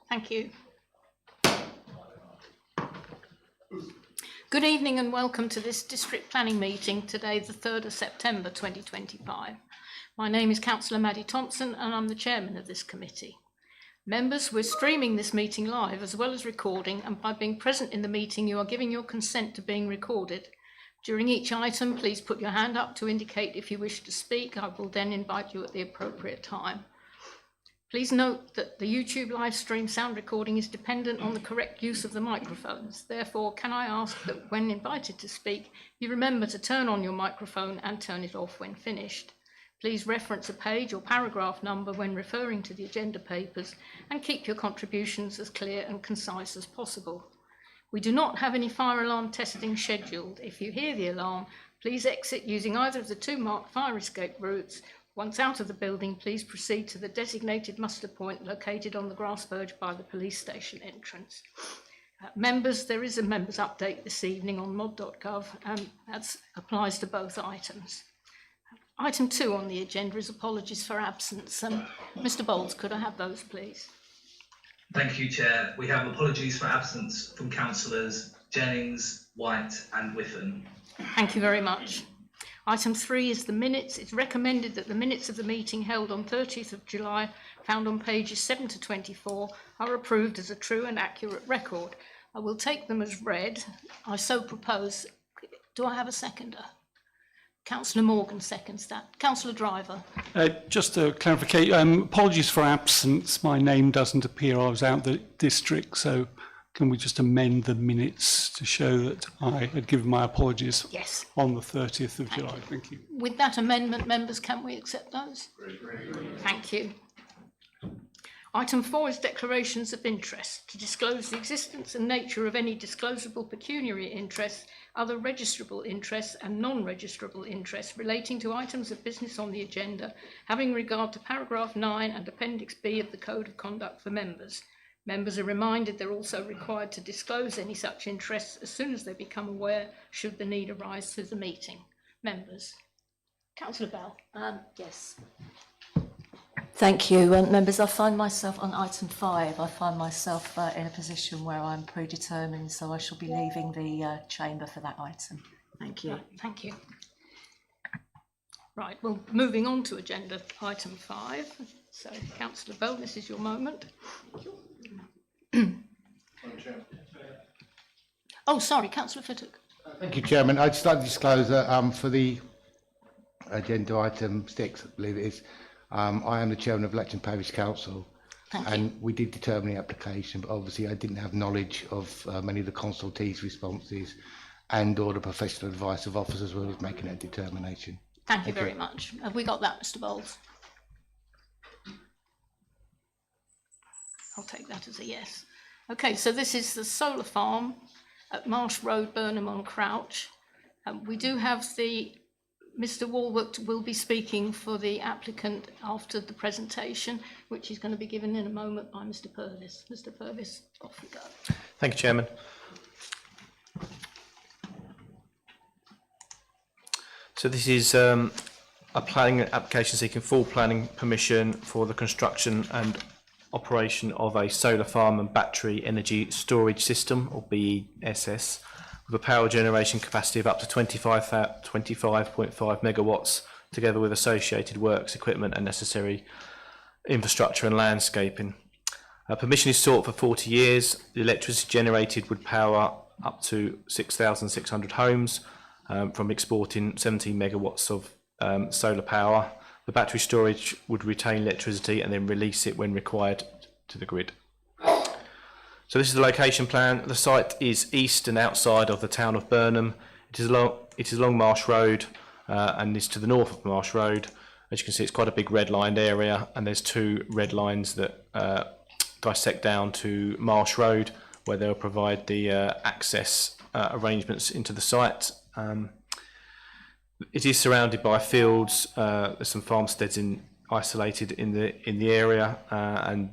Thank you. Good evening and welcome to this district planning meeting today, the 3rd of September 2025. My name is Councillor Maddie Thompson and I'm the chairman of this committee. Members, we're streaming this meeting live as well as recording, and by being present in the meeting you are giving your consent to being recorded. During each item, please put your hand up to indicate if you wish to speak. I will then invite you at the appropriate time. Please note that the YouTube live stream sound recording is dependent on the correct use of the microphones. Therefore, can I ask that when invited to speak, you remember to turn on your microphone and turn it off when finished. Please reference a page or paragraph number when referring to the agenda papers and keep your contributions as clear and concise as possible. We do not have any fire alarm testing scheduled. If you hear the alarm, please exit using either of the two marked fire escape routes. Once out of the building, please proceed to the designated muster point located on the grass verge by the police station entrance. Members, there is a members update this evening on mod.gov, and that applies to both items. Item 2 on the agenda is apologies for absence. Mr. Bowles, could I have those, please? Thank you, Chair. We have apologies for absence from Councillors Jennings, White and Whiffen. Thank you very much. Item 3 is the minutes. It's recommended that the minutes of the meeting held on 30th of July, found on pages 7 to 24, are approved as a true and accurate record. I will take them as read. I so propose. Do I have a seconder? Councillor Morgan seconds that. Councillor Driver. Just to clarify, apologies for absence. My name doesn't appear. I was out the district, so can we just amend the minutes to show that I had given my apologies on the 30th of July? Thank you. With that amendment, members, can we accept those? Thank you. Item 4 is declarations of interest. To disclose the existence and nature of any disclosable pecuniary interests, other registrable interests and non-registrable interests relating to items of business on the agenda, having regard to paragraph 9 and appendix B of the Code of Conduct for Members. Members are reminded they're also required to disclose any such interests as soon as they become aware, should the need arise through the meeting. Members. Councillor Bell. Yes. Thank you. Members, I find myself on item 5. I find myself in a position where I'm predetermined, so I shall be leaving the chamber for that item. Thank you. Thank you. Right, well, moving on to agenda item 5. So, Councillor Bell, this is your moment. Oh, sorry, Councillor Fittock. Thank you, Chairman. I'd just like to disclose that for the agenda item 6, I believe it is, I am the chairman of Latchingdon Parish Council, and we did determine the application, but obviously I didn't have knowledge of many of the consultees' responses and or the professional advice of officers who was making that determination. Thank you very much. Have we got that, Mr. Bowles? I'll take that as a yes. Okay, so this is the solar farm at Marsh Road, Burnham-on-Crouch. We do have Mr. Walworth will be speaking for the applicant after the presentation, which is going to be given in a moment by Mr. Purvis. Mr. Purvis, off we go. Thank you, Chairman. So this is a planning application seeking full planning permission for the construction and operation of a solar farm and battery energy storage system, or BESS, with a power generation capacity of up to 25.5 megawatts, together with associated works, equipment and necessary infrastructure and landscaping. Permission is sought for 40 years. The electricity generated would power up to 6,600 homes from exporting 17 megawatts of solar power. The battery storage would retain electricity and then release it when required to the grid. So this is the location plan. The site is east and outside of the town of Burnham. It is along Marsh Road and is to the north of Marsh Road. As you can see, it's quite a big red-lined area, and there's 2 red lines that dissect down to Marsh Road, where they'll provide the access arrangements into the site. It is surrounded by fields. There's some farmsteads isolated in the area, and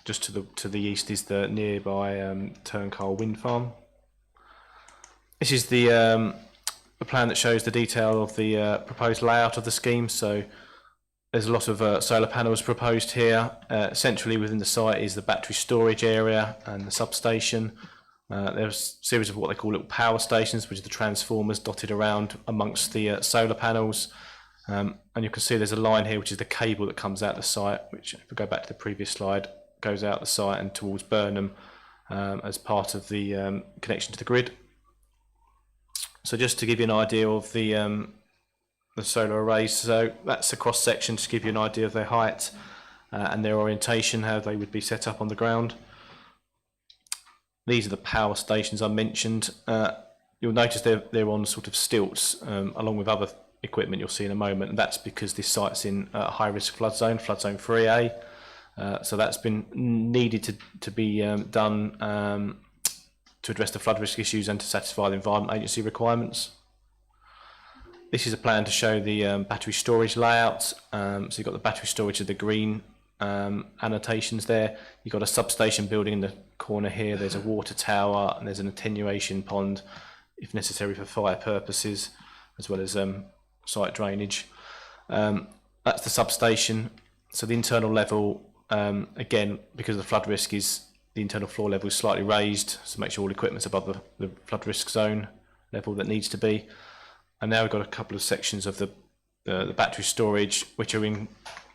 just to the east is the nearby Turncoal wind farm. This is the plan that shows the detail of the proposed layout of the scheme. So There's a lot of solar panels proposed here. Centrally within the site is the battery storage area and the substation. There's a series of what they call little power stations, which are the transformers dotted around amongst the solar panels. And you can see there's a line here, which is the cable that comes out the site, which, if we go back to the previous slide, goes out the site and towards Burnham as part of the connection to the grid. So just to give you an idea of the solar arrays, so that's a cross section to give you an idea of their height and their orientation, how they would be set up on the ground. These are the power stations I mentioned. You'll notice they're on sort of stilts along with other equipment you'll see in a moment, and that's because this site's in a high risk flood zone 3A. So that's been needed to be done to address the flood risk issues and to satisfy the Environment Agency requirements. This is a plan to show the battery storage layout. So you've got the battery storage of the green annotations there. You've got a substation building in the corner here. There's a water tower and there's an attenuation pond if necessary for fire purposes, as well as site drainage. That's the substation. So the internal level, again, because of the flood risk, is the internal floor level is slightly raised, so make sure all equipment's above the flood risk zone level that needs to be. And now we've got a couple of sections of the battery storage, which are in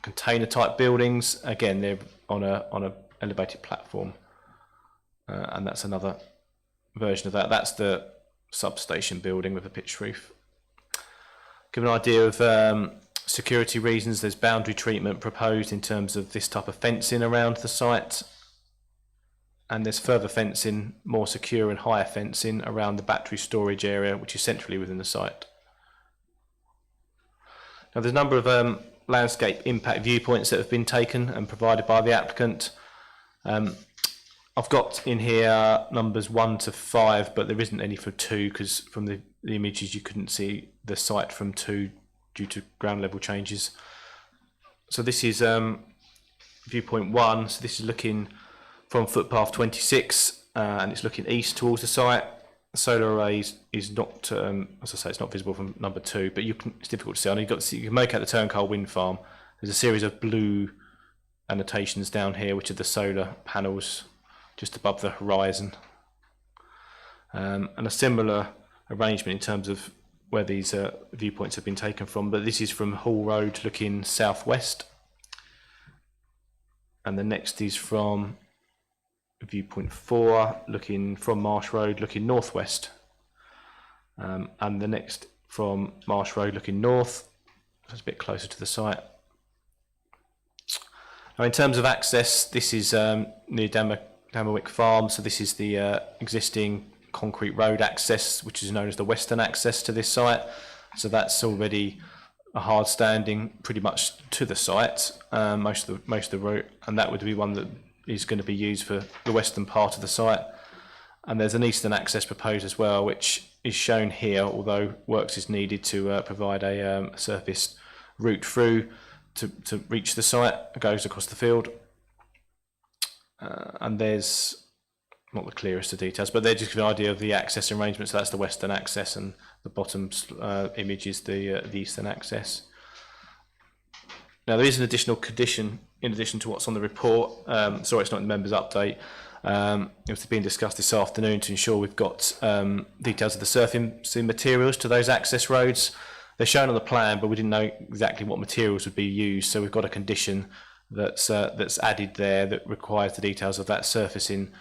container type buildings. Again, they're on a elevated platform, and that's another version of that. That's the substation building with a pitched roof. Give an idea of security reasons. There's boundary treatment proposed in terms of this type of fencing around the site, and there's further fencing, more secure and higher fencing around the battery storage area, which is centrally within the site. Now, there's a number of landscape impact viewpoints that have been taken and provided by the applicant. I've got in here numbers 1 to 5, but there isn't any for 2 because from the images you couldn't see the site from 2 due to ground level changes. So this is viewpoint 1. So this is looking from footpath 26 and it's looking east towards the site. The solar array is not, as I say, it's not visible from number 2, but it's difficult to see. You can make out the Turncoal wind farm. There's a series of blue annotations down here, which are the solar panels just above the horizon. And a similar arrangement in terms of where these viewpoints have been taken from, but this is from Hall Road looking southwest. And the next is from viewpoint 4 looking from Marsh Road looking northwest, and the next from Marsh Road looking north, so it's a bit closer to the site. Now, in terms of access, this is near Damerwick Farm, so this is the existing concrete road access, which is known as the western access to this site. So that's already a hard standing pretty much to the site, most of the route, and that would be one that is going to be used for the western part of the site. And there's an eastern access proposed as well, which is shown here, although works is needed to provide a surface route through to reach the site. It goes across the field, and there's not the clearest of details, but they're just give an idea of the access arrangement. So that's the western access, and the bottom image is the eastern access. Now, there is an additional condition in addition to what's on the report. Sorry, it's not in the members' update. It was being discussed this afternoon to ensure we've got details of the surfacing materials to those access roads. They're shown on the plan, but we didn't know exactly what materials would be used. So we've got a condition that's added there that requires the details of that surfacing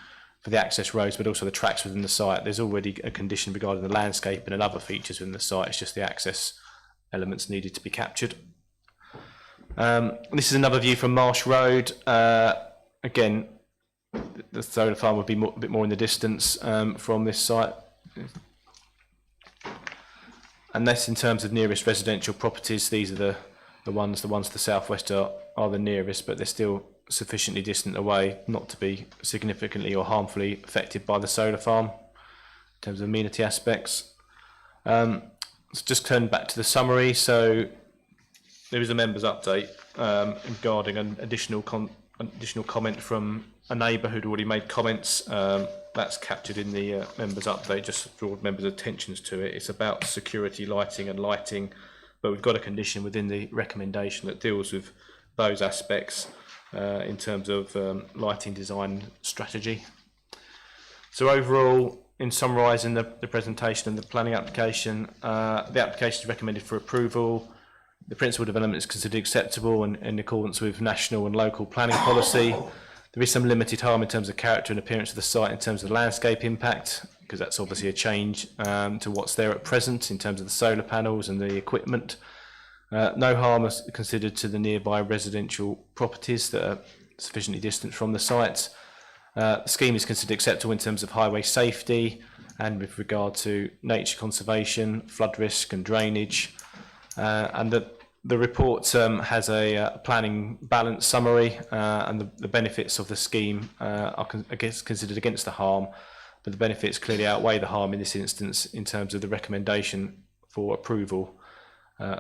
for the access roads, but also the tracks within the site. There's already a condition regarding the landscape and other features within the site. It's just the access elements needed to be captured. This is another view from Marsh Road. Again, the solar farm would be a bit more in the distance from this site. And that's in terms of nearest residential properties. These are the ones to the southwest are the nearest, but they're still sufficiently distant away not to be significantly or harmfully affected by the solar farm in terms of amenity aspects. Let's just turn back to the summary. So there is a members' update regarding an additional comment from a neighbour who'd already made comments. That's captured in the members' update, just to draw members' attentions to it. It's about security lighting and lighting but we've got a condition within the recommendation that deals with those aspects in terms of lighting design strategy. So overall, in summarising the presentation and the planning application, the application is recommended for approval. The principal development is considered acceptable and in accordance with national and local planning policy. There is some limited harm in terms of character and appearance of the site in terms of landscape impact, because that's obviously a change to what's there at present in terms of the solar panels and the equipment. No harm is considered to the nearby residential properties that are sufficiently distant from the site. The scheme is considered acceptable in terms of highway safety and with regard to nature conservation, flood risk and drainage. And the report has a planning balance summary, and the benefits of the scheme are considered against the harm, but the benefits clearly outweigh the harm in this instance in terms of the recommendation for approval.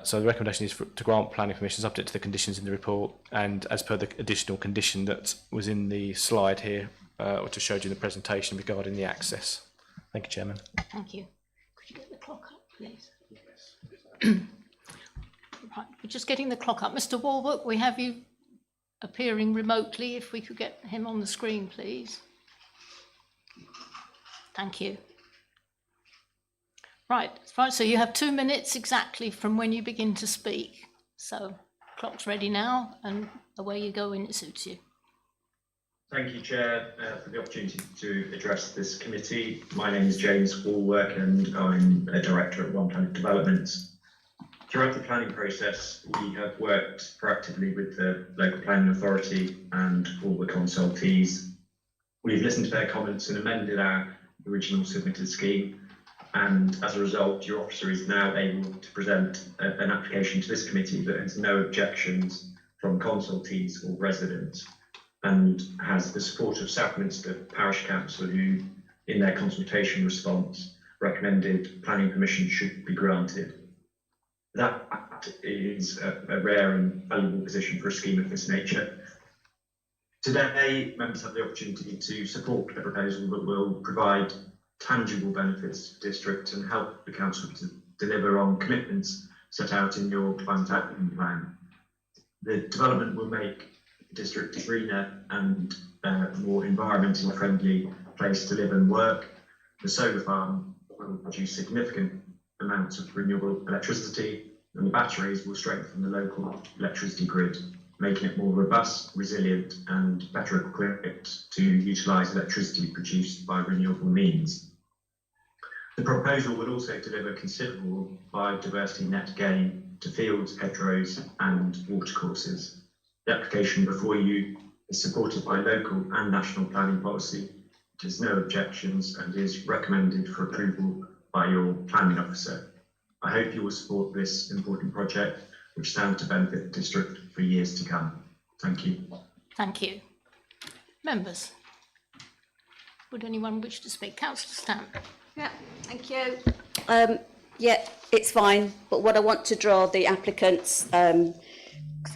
So the recommendation is to grant planning permission subject to the conditions in the report and as per the additional condition that was in the slide here, which I showed you in the presentation regarding the access. Thank you, Chairman. Thank you. Could you get the clock up, please? Right, we're just getting the clock up. Mr. Warburg, we have you appearing remotely. If we could get him on the screen, please. Thank you. Right, so you have 2 minutes exactly from when you begin to speak. So, clock's ready now, and away you go when it suits you. Thank you, Chair, for the opportunity to address this committee. My name is James Walwork and I'm a Director at One Planet Developments. Throughout the planning process, we have worked proactively with the local planning authority and all the consultees. We've listened to their comments and amended our original submitted scheme, and as a result, your officer is now able to present an application to this committee that has no objections from consultees or residents, and has the support of Southminster Parish Council, who, in their consultation response, recommended planning permission should be granted. That is a rare and valuable position for a scheme of this nature. Today, members have the opportunity to support a proposal that will provide tangible benefits to the district and help the council to deliver on commitments set out in your climate action plan. The development will make the district a greener and more environmentally friendly place to live and work. The solar farm will produce significant amounts of renewable electricity, and the batteries will strengthen the local electricity grid, making it more robust, resilient and better equipped to utilise electricity produced by renewable means. The proposal will also deliver considerable biodiversity net gain to fields, hedgerows and watercourses. The application before you is supported by local and national planning policy. It has no objections and is recommended for approval by your planning officer. I hope you will support this important project, which stands to benefit the district for years to come. Thank you. Thank you. Members, would anyone wish to speak? Councillor Stamp. Yeah, thank you. Yeah, it's fine, but what I want to draw the applicant's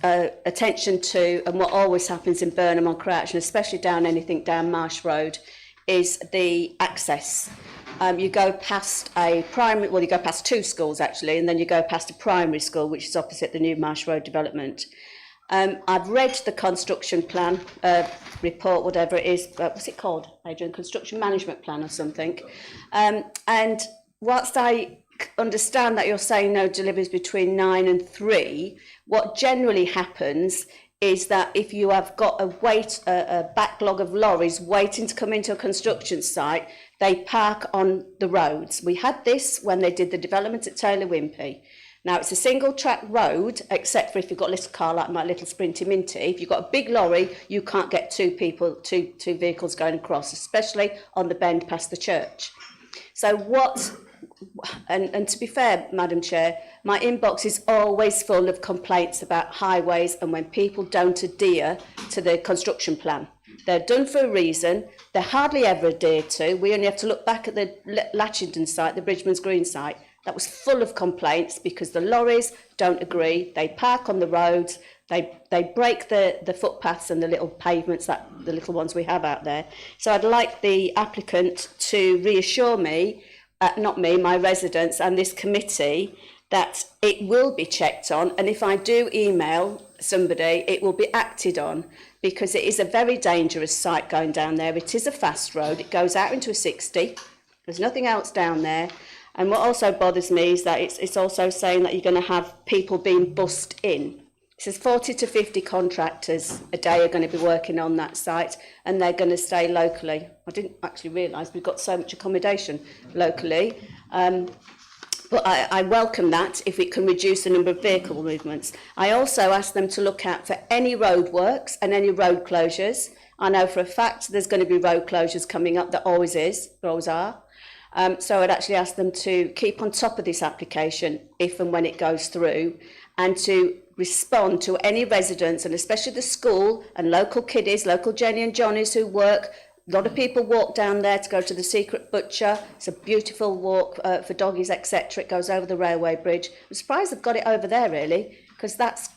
attention to, and what always happens in Burnham-on-Crouch, and especially anything down Marsh Road, is the access. You go past a primary, well, you go past two schools actually, and then you go past a primary school, which is opposite the new Marsh Road development. I've read the construction plan report, whatever it is, what's it called, Adrian? Construction management plan or something. And whilst I understand that you're saying no deliveries between 9 and 3, what generally happens is that if you have got a backlog of lorries waiting to come into a construction site, they park on the roads. We had this when they did the development at Taylor Wimpey. Now, it's a single track road, except for if you've got a little car like my little Sprinty Minty. If you've got a big lorry, you can't get two vehicles going across, especially on the bend past the church. So and to be fair, Madam Chair, my inbox is always full of complaints about highways and when people don't adhere to the construction plan. They're done for a reason. They're hardly ever adhered to. We only have to look back at the Latchingdon site, the Bridgman's Green site. That was full of complaints because the lorries don't agree. They park on the roads. They break the footpaths and the little pavements, the little ones we have out there. So I'd like the applicant to reassure me, not me, my residents and this committee, that it will be checked on, and if I do email somebody, it will be acted on, because it is a very dangerous site going down there. It is a fast road. It goes out into a 60. There's nothing else down there. And what also bothers me is that it's also saying that you're going to have people being bussed in. It says 40 to 50 contractors a day are going to be working on that site, and they're going to stay locally. I didn't actually realise we've got so much accommodation locally. But I welcome that if it can reduce the number of vehicle movements. I also asked them to look out for any road works and any road closures. I know for a fact there's going to be road closures coming up. There always is, there always are. So I'd actually ask them to keep on top of this application if and when it goes through, and to respond to any residents, and especially the school and local kiddies, local Jenny and Johnnies who work. A lot of people walk down there to go to the Secret Butcher. It's a beautiful walk for doggies, etc. It goes over the railway bridge. I'm surprised they've got it over there, really, because that's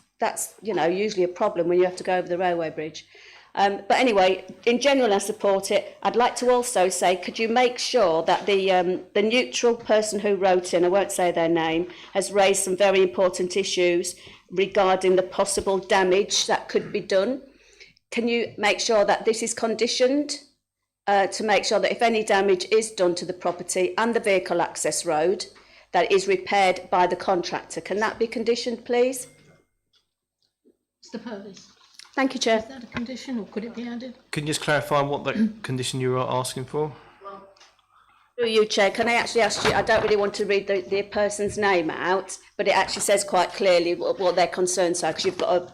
you know, usually a problem when you have to go over the railway bridge. But anyway, in general, I support it. I'd like to also say, could you make sure that the neutral person who wrote in, I won't say their name, has raised some very important issues regarding the possible damage that could be done. Can you make sure that this is conditioned to make sure that if any damage is done to the property and the vehicle access road, that it is repaired by the contractor? Can that be conditioned, please? Mr. Purvis, Thank you, Chair. is that a condition or could it be added? Can you just clarify what the condition you are asking for? Through you, Chair, can I actually ask you, I don't really want to read the person's name out, but it actually says quite clearly what their concerns are, because you've got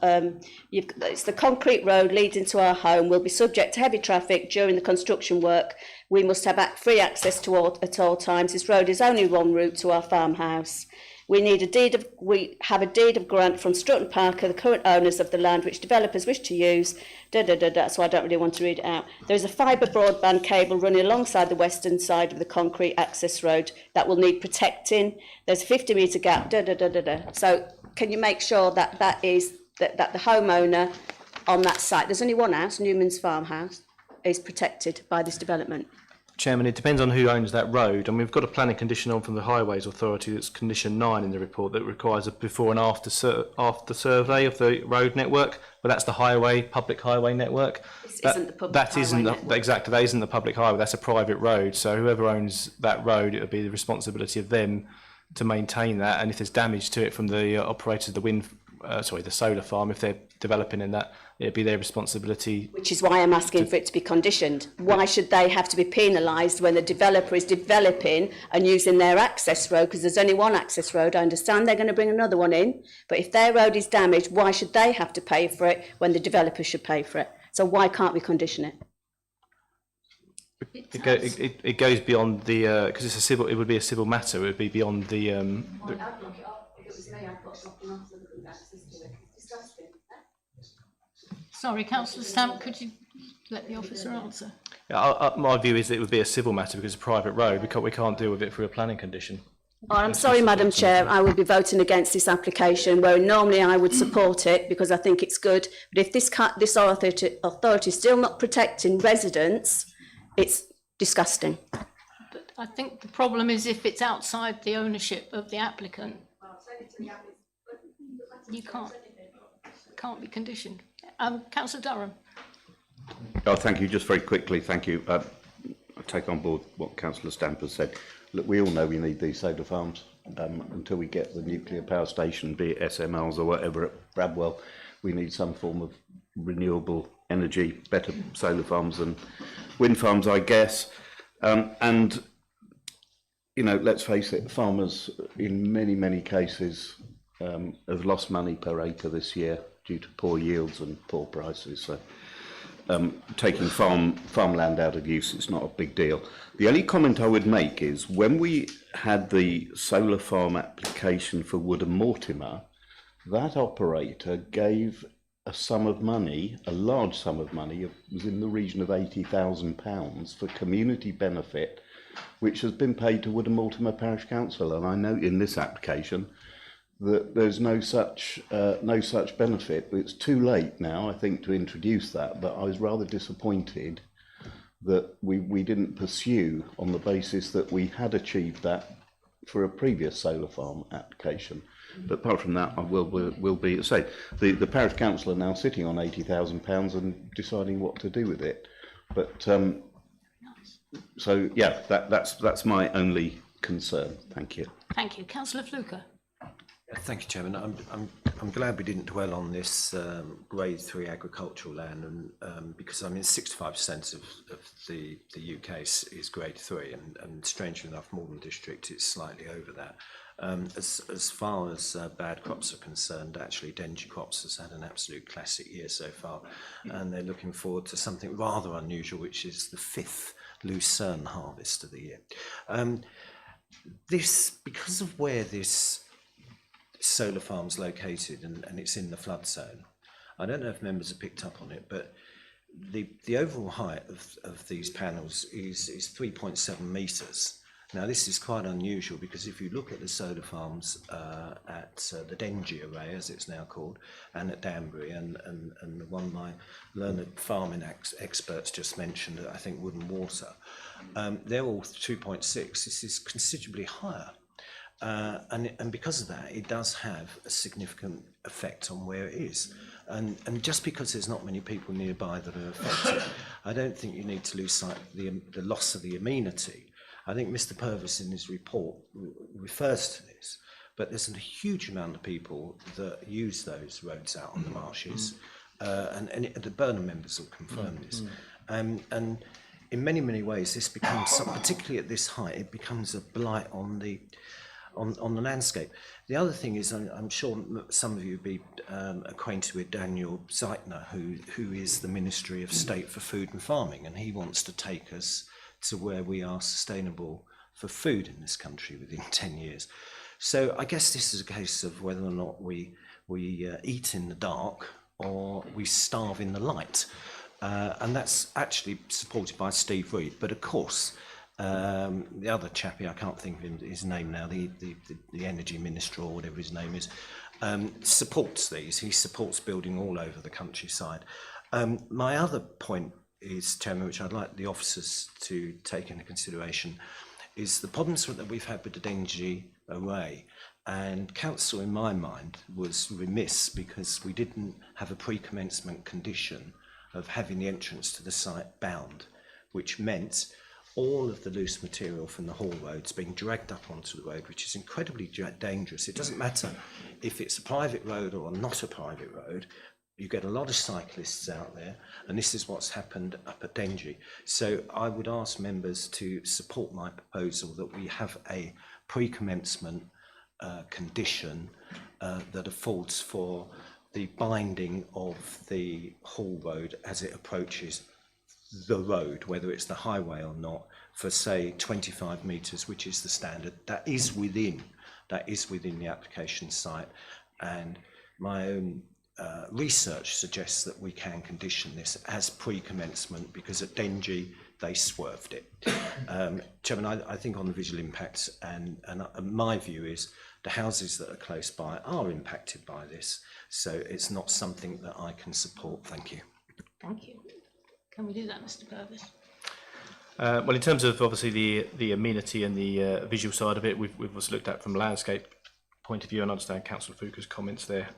it's the concrete road leading to our home will be subject to heavy traffic during the construction work. We must have free access to at all times. This road is only one route to our farmhouse. We have a deed of grant from Strutton Parker, the current owners of the land, which developers wish to use. So I don't really want to read it out. There is a fibre broadband cable running alongside the western side of the concrete access road that will need protecting. There's a 50-metre gap. So can you make sure that that the homeowner on that site, there's only one house, Newman's farmhouse, is protected by this development? Chairman, it depends on who owns that road, and we've got a planning condition on from the Highways Authority that's condition 9 in the report that requires a before and after survey of the road network, but that's the public highway network. This isn't the public highway network. Exactly, that isn't the public highway, that's a private road, so whoever owns that road, it would be the responsibility of them to maintain that, and if there's damage to it from the operators of the solar farm, if they're developing in that, it'd be their responsibility. Which is why I'm asking for it to be conditioned. Why should they have to be penalised when the developer is developing and using their access road? Because there's only one access road. I understand they're going to bring another one in, but if their road is damaged, why should they have to pay for it when the developer should pay for it? So why can't we condition it? It goes beyond the because it's a civil. It would be a civil matter. It would be beyond the. I'd block it off. If it was me, I'd put something else that would access to it. It's disgusting. Sorry, Councillor Stamp, could you let the officer answer? My view is that it would be a civil matter because it's a private road. We can't deal with it through a planning condition. Oh, I'm sorry, Madam Chair, I will be voting against this application, where normally I would support it because I think it's good. But if this authority is still not protecting residents, it's disgusting. But I think the problem is if it's outside the ownership of the applicant, you can't be conditioned. Councillor Durham. Oh, thank you. Just very quickly, thank you. I take on board what Councillor Stamp has said. Look, we all know we need these solar farms until we get the nuclear power station, be it SMRs or whatever at Bradwell. We need some form of renewable energy, better solar farms than wind farms, I guess. And, you know, let's face it, farmers in many cases have lost money per acre this year due to poor yields and poor prices. So taking farmland out of use is not a big deal. The only comment I would make is when we had the solar farm application for Wood and Mortimer, that operator gave a sum of money, a large sum of money, it was in the region of £80,000 for community benefit, which has been paid to Wood and Mortimer Parish Council. And I note in this application that there's no such benefit. It's too late now, I think, to introduce that, but I was rather disappointed that we didn't pursue on the basis that we had achieved that for a previous solar farm application. But apart from that, I will be say the parish council are now sitting on £80,000 and deciding what to do with it. But so yeah, that's my only concern. Thank you. Thank you. Councillor Fluker. Thank you, Chairman. I'm glad we didn't dwell on this Grade 3 agricultural land, and because I mean 65% of the UK is Grade 3, and strangely enough, Maldon district is slightly over that. As far as bad crops are concerned, actually Dengie crops has had an absolute classic year so far, and they're looking forward to something rather unusual, which is the 5th lucerne harvest of the year. Because of where this solar farm's located and it's in the flood zone, I don't know if members have picked up on it, but the overall height of these panels is 3.7 metres. Now this is quite unusual because if you look at the solar farms at the Dengie array, as it's now called, and at Danbury, and the one my learned farming experts just mentioned, I think Wood and Water, they're all 2.6. This is considerably higher. And because of that, it does have a significant effect on where it is. And just because there's not many people nearby that are affected, I don't think you need to lose sight of the loss of the amenity. I think Mr. Purvis in his report refers to this, but there's a huge amount of people that use those roads out on the marshes, and the Burnham members will confirm this. And in many ways, this becomes, particularly at this height, it becomes a blight on the landscape. The other thing is, I'm sure some of you will be acquainted with Daniel Zeitner, who is the Ministry of State for Food and Farming, and he wants to take us to where we are sustainable for food in this country within 10 years. So I guess this is a case of whether or not we eat in the dark or we starve in the light. And that's actually supported by Steve Reed. But of course, the other chappie, I can't think of his name now, the Energy Minister or whatever his name is, supports these. He supports building all over the countryside. My other point is, Chairman, which I'd like the officers to take into consideration, is the problems that we've had with the Dengie array. And Council, in my mind, was remiss because we didn't have a pre-commencement condition of having the entrance to the site bound, which meant all of the loose material from the haul roads being dragged up onto the road, which is incredibly dangerous. It doesn't matter if it's a private road or not a private road. You get a lot of cyclists out there, and this is what's happened up at Dengie. So I would ask members to support my proposal that we have a pre-commencement condition that affords for the binding of the haul road as it approaches the road, whether it's the highway or not, for say 25 metres, which is the standard. That is within the application site, and my own research suggests that we can condition this as pre-commencement because at Dengie they swerved it. Chairman, I think on the visual impacts, and my view is the houses that are close by are impacted by this, so it's not something that I can support. Thank you. Thank you. Can we do that, Mr. Purvis? Well, in terms of obviously the amenity and the visual side of it, we've also looked at from a landscape point of view, and I understand Councillor Fuka's comments there.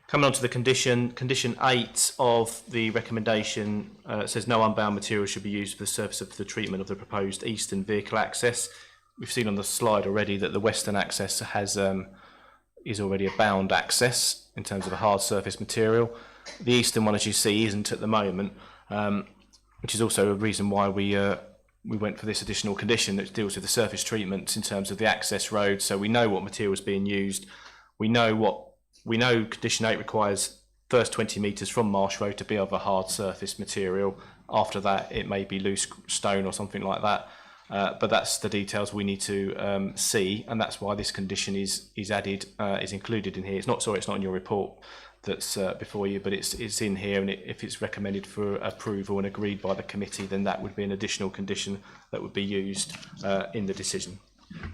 Coming on to the condition 8 of the recommendation says no unbound material should be used for the surface of the treatment of the proposed eastern vehicle access. We've seen on the slide already that the western access is already a bound access in terms of a hard surface material. The eastern one, as you see, isn't at the moment, which is also a reason why we went for this additional condition that deals with the surface treatments in terms of the access road. So we know what material is being used. We know condition 8 requires first 20 metres from Marsh Road to be of a hard surface material. After that, it may be loose stone or something like that. But that's the details we need to see, and that's why this condition is added, is included in here. It's not in your report that's before you, but it's in here, and if it's recommended for approval and agreed by the committee, then that would be an additional condition that would be used in the decision.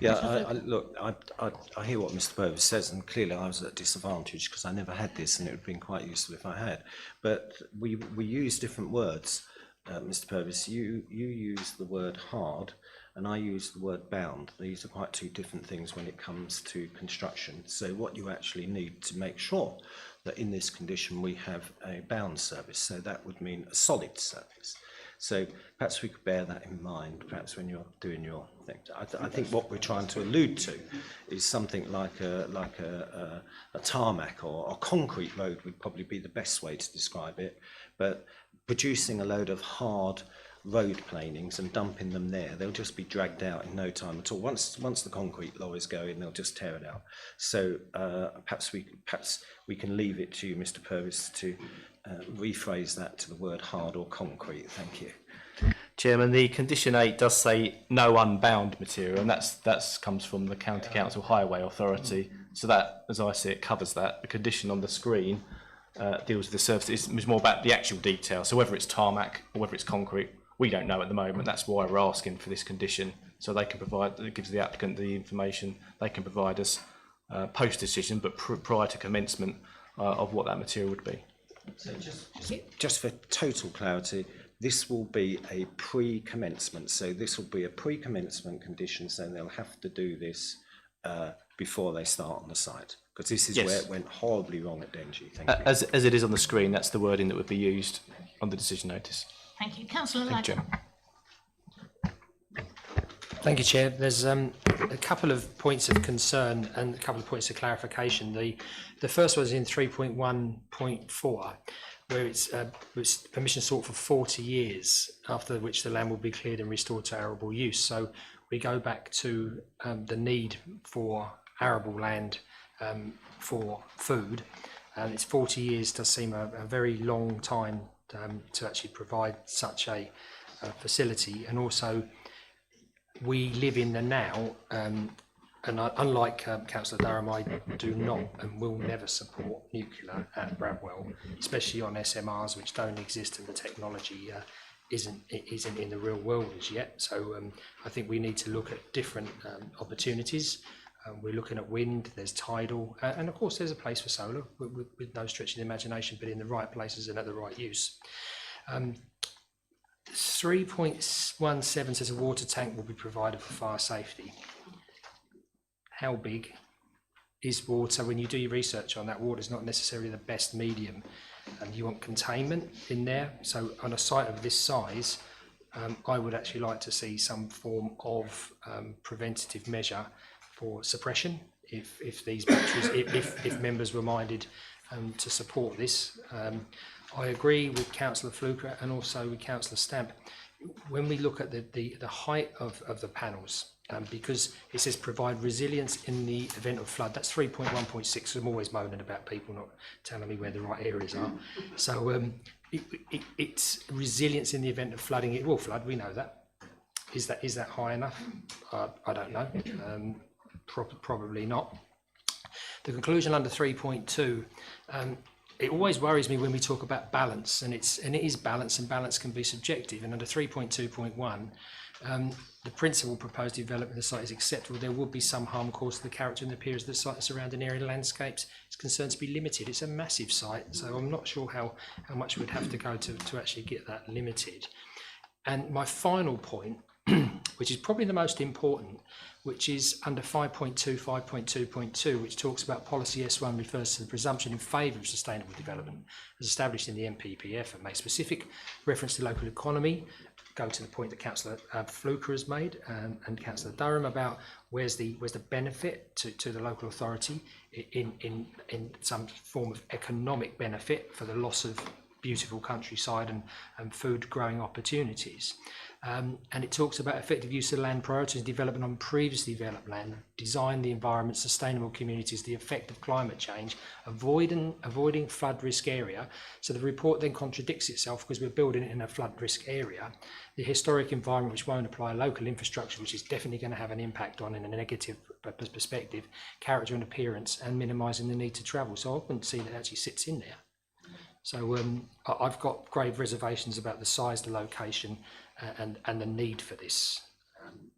Yeah, look, I hear what Mr. Purvis says, and clearly I was at a disadvantage because I never had this, and it would have been quite useful if I had. But we use different words, Mr. Purvis. You use the word hard, and I use the word bound. These are quite two different things when it comes to construction. So what you actually need to make sure that in this condition we have a bound service. So that would mean a solid service. So perhaps we could bear that in mind, perhaps when you're doing your thing. I think what we're trying to allude to is something like a tarmac or a concrete road would probably be the best way to describe it. But producing a load of hard road planings and dumping them there, they'll just be dragged out in no time at all. Once the concrete lorries go in, they'll just tear it out. So perhaps we can leave it to you, Mr. Purvis, to rephrase that to the word hard or concrete. Thank you. Chairman, the condition 8 does say no unbound material, and that's comes from the County Council Highway Authority. So that, as I see it, covers that. The condition on the screen deals with the surface. It's more about the actual detail. So whether it's tarmac or whether it's concrete, we don't know at the moment. That's why we're asking for this condition, so they can provide. It gives the applicant the information they can provide us post decision, but prior to commencement of what that material would be. So just for total clarity, this will be a pre-commencement. So this will be a pre-commencement condition. So they'll have to do this before they start on the site, because this is where it went horribly wrong at Dengie. Thank you. As it is on the screen, that's the wording that would be used on the decision notice. Thank you. Councillor Latchingdon. Thank you, Chair. There's a couple of points of concern and a couple of points of clarification. The first was in 3.1.4, where it's permission sought for 40 years, after which the land will be cleared and restored to arable use. So we go back to the need for arable land for food, and it's 40 years does seem a very long time to actually provide such a facility. And also, we live in the now, and unlike Councillor Durham, I do not and will never support nuclear at Bradwell, especially on SMRs which don't exist and the technology isn't in the real world as yet. So I think we need to look at different opportunities. We're looking at wind, there's tidal, and of course there's a place for solar with no stretch of the imagination, but in the right places and at the right use. 3.17 says a water tank will be provided for fire safety. How big is water? When you do your research on that, water is not necessarily the best medium. You want containment in there. So on a site of this size, I would actually like to see some form of preventative measure for suppression if these batteries, if members were minded to support this. I agree with Councillor Fluker and also with Councillor Stamp. When we look at the height of the panels, because it says provide resilience in the event of flood, that's 3.1.6. I'm always moaning about people not telling me where the right areas are. So it's resilience in the event of flooding. It will flood, we know that. Is that high enough? I don't know. Probably not. The conclusion under 3.2, it always worries me when we talk about balance, and it is balance, and balance can be subjective. And under 3.2.1, the principal proposed development of the site is acceptable. There will be some harm caused to the character and the appearance of the site and surrounding area landscapes. It's concerned to be limited. It's a massive site, so I'm not sure how much we'd have to go to actually get that limited. And my final point, which is probably the most important, which is under 5.2, 5.2.2, which talks about policy S1 refers to the presumption in favour of sustainable development as established in the MPPF and makes specific reference to local economy. Go to the point that Councillor Fluker has made and Councillor Durham about where's the benefit to the local authority in some form of economic benefit for the loss of beautiful countryside and food growing opportunities. And it talks about effective use of land, priorities development on previously developed land, design the environment, sustainable communities, the effect of climate change, avoiding flood risk area. So the report then contradicts itself because we're building it in a flood risk area. The historic environment, which won't apply, local infrastructure, which is definitely going to have an impact on in a negative perspective, character and appearance, and minimising the need to travel. So I wouldn't see that actually sits in there. So I've got grave reservations about the size, the location, and the need for this.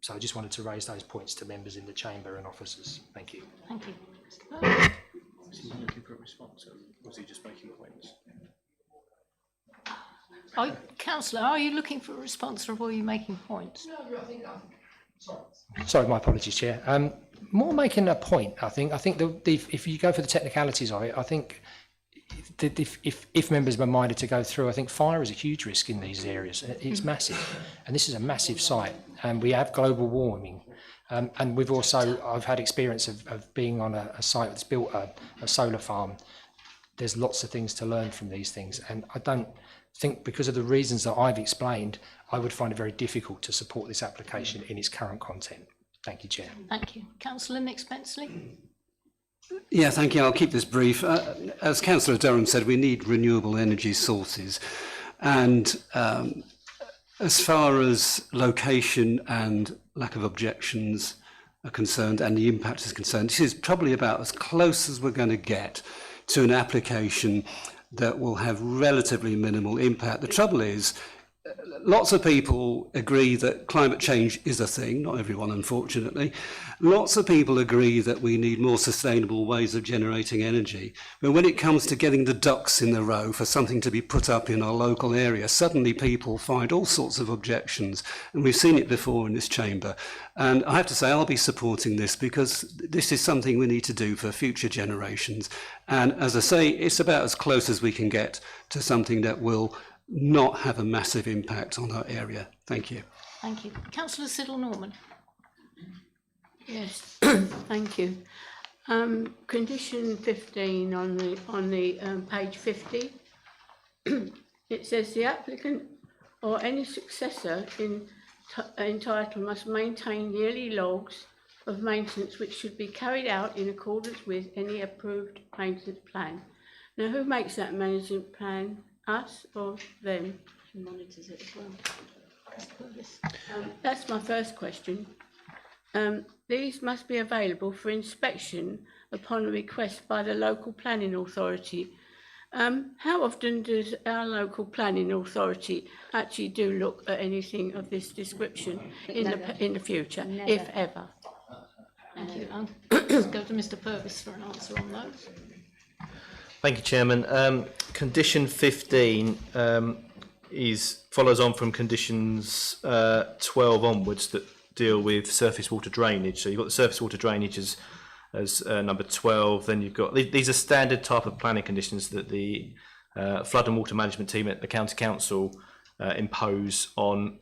So I just wanted to raise those points to members in the chamber and officers. Thank you. Thank you. Was he looking for a response, or was he just making points? Councillor, are you looking for a response or are you making points? No, I think Sorry, my apologies, Chair. More making a point, I think. If you go for the technicalities of it, I think that if members are minded to go through, I think fire is a huge risk in these areas. It's massive, and this is a massive site, and we have global warming. And we've also, I've had experience of being on a site that's built a solar farm. There's lots of things to learn from these things, and I don't think, because of the reasons that I've explained, I would find it very difficult to support this application in its current content. Thank you, Chair. Thank you. Councillor Nick Spenceley. Yeah, thank you. I'll keep this brief. As Councillor Durham said, we need renewable energy sources. And as far as location and lack of objections are concerned and the impact is concerned, this is probably about as close as we're going to get to an application that will have relatively minimal impact. The trouble is, lots of people agree that climate change is a thing, not everyone unfortunately. Lots of people agree that we need more sustainable ways of generating energy. But when it comes to getting the ducks in the row for something to be put up in our local area, suddenly people find all sorts of objections. And we've seen it before in this chamber. And I have to say, I'll be supporting this because this is something we need to do for future generations. And as I say, it's about as close as we can get to something that will not have a massive impact on our area. Thank you. Thank you. Councillor Siddle Norman. Yes, thank you. Condition 15 on the page 50. It says the applicant or any successor entitled must maintain yearly logs of maintenance which should be carried out in accordance with any approved maintenance plan. Now, who makes that management plan? Us or them? Who monitors it as well? That's my first question. These must be available for inspection upon request by the local planning authority. How often does our local planning authority actually do look at anything of this description in the future, if ever? Thank you. Let's go to Mr. Purvis for an answer on those. Thank you, Chairman. Condition 15 follows on from conditions 12 onwards that deal with surface water drainage. So you've got the surface water drainage as number 12. Then you've got these are standard type of planning conditions that the flood and water management team at the county council impose on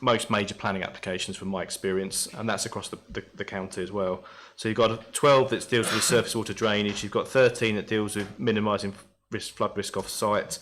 most major planning applications, from my experience, and that's across the county as well. So you've got 12 that deals with surface water drainage, you've got 13 that deals with minimising flood risk off site,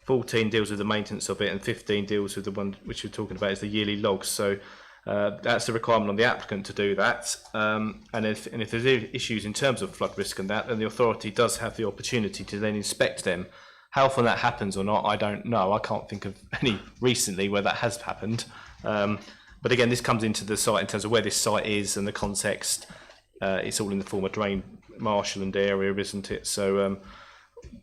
14 deals with the maintenance of it, and 15 deals with the one which you're talking about is the yearly logs. So that's the requirement on the applicant to do that. And if there's issues in terms of flood risk and that, then the authority does have the opportunity to then inspect them. How often that happens or not, I don't know. I can't think of any recently where that has happened. But again, this comes into the site in terms of where this site is and the context. It's all in the former drain marshland area, isn't it? So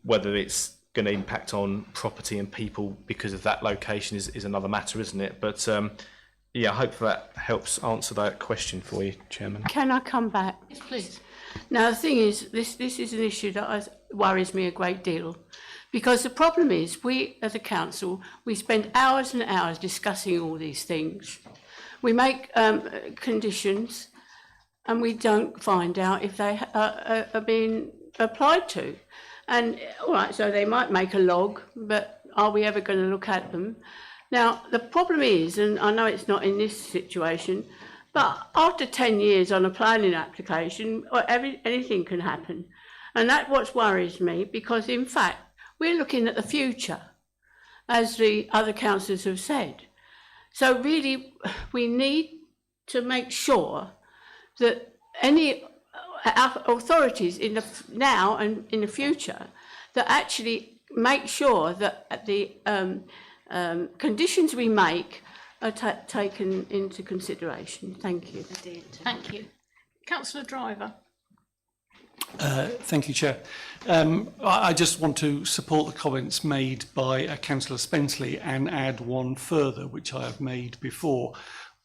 whether it's going to impact on property and people because of that location is another matter, isn't it? But yeah, I hope that helps answer that question for you, Chairman. Can I come back? Yes, please. Now, the thing is, this is an issue that worries me a great deal, because the problem is we, as a council, we spend hours and hours discussing all these things. We make conditions and we don't find out if they are being applied to. And all right, so they might make a log, but are we ever going to look at them? Now, the problem is, and I know it's not in this situation, but after 10 years on a planning application, anything can happen. And that's what worries me, because in fact, we're looking at the future, as the other councillors have said. So really, we need to make sure that any authorities now and in the future that actually make sure that the conditions we make are taken into consideration. Thank you. Thank you. Councillor Driver. Thank you, Chair. I just want to support the comments made by Councillor Spenceley and add one further, which I have made before.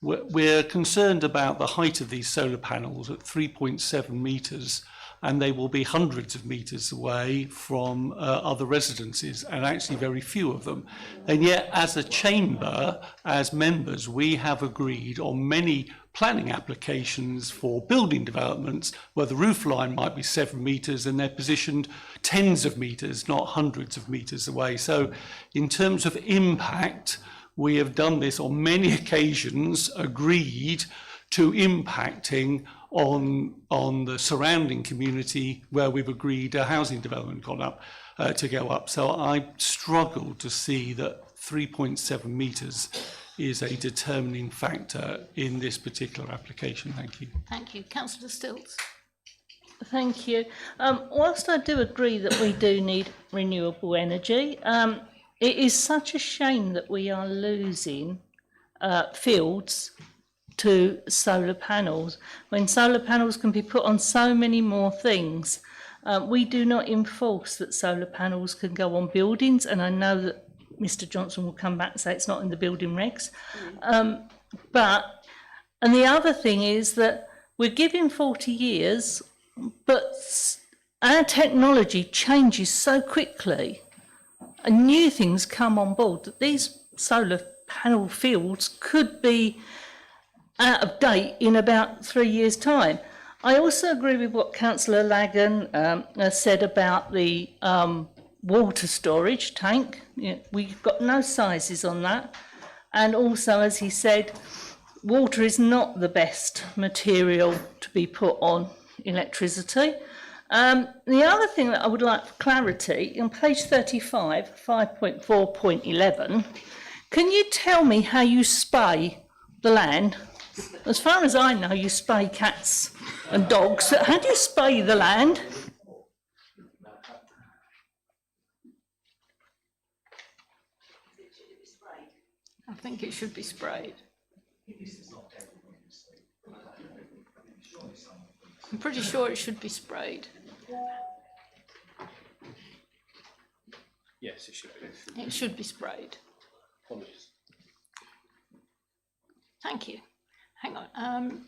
We're concerned about the height of these solar panels at 3.7 metres. and they will be hundreds of metres away from other residences, and actually very few of them. And yet, as a chamber, as members, we have agreed on many planning applications for building developments where the roof line might be 7 metres and they're positioned tens of metres, not hundreds of metres away. So in terms of impact, we have done this on many occasions, agreed to impacting on the surrounding community where we've agreed a housing development gone up to go up. So I struggle to see that 3.7 metres is a determining factor in this particular application. Thank you. Thank you. Councillor Stilts. Thank you. Whilst I do agree that we do need renewable energy, it is such a shame that we are losing fields to solar panels, when solar panels can be put on so many more things. We do not enforce that solar panels can go on buildings, and I know that Mr Johnson will come back and say it's not in the building regs. And the other thing is that we're giving 40 years, but our technology changes so quickly and new things come on board that these solar panel fields could be out of date in about 3 years' time. I also agree with what Councillor Lagan said about the water storage tank. We've got no sizes on that. And also, as he said, water is not the best material to be put on electricity. The other thing that I would like for clarity, on page 35, 5.4.11, can you tell me how you spay the land? As far as I know, you spay cats and dogs. How do you spay the land? I think it should be sprayed. I'm pretty sure it should be sprayed. Yes, it should be. It should be sprayed. Apologies. Thank you. Hang on.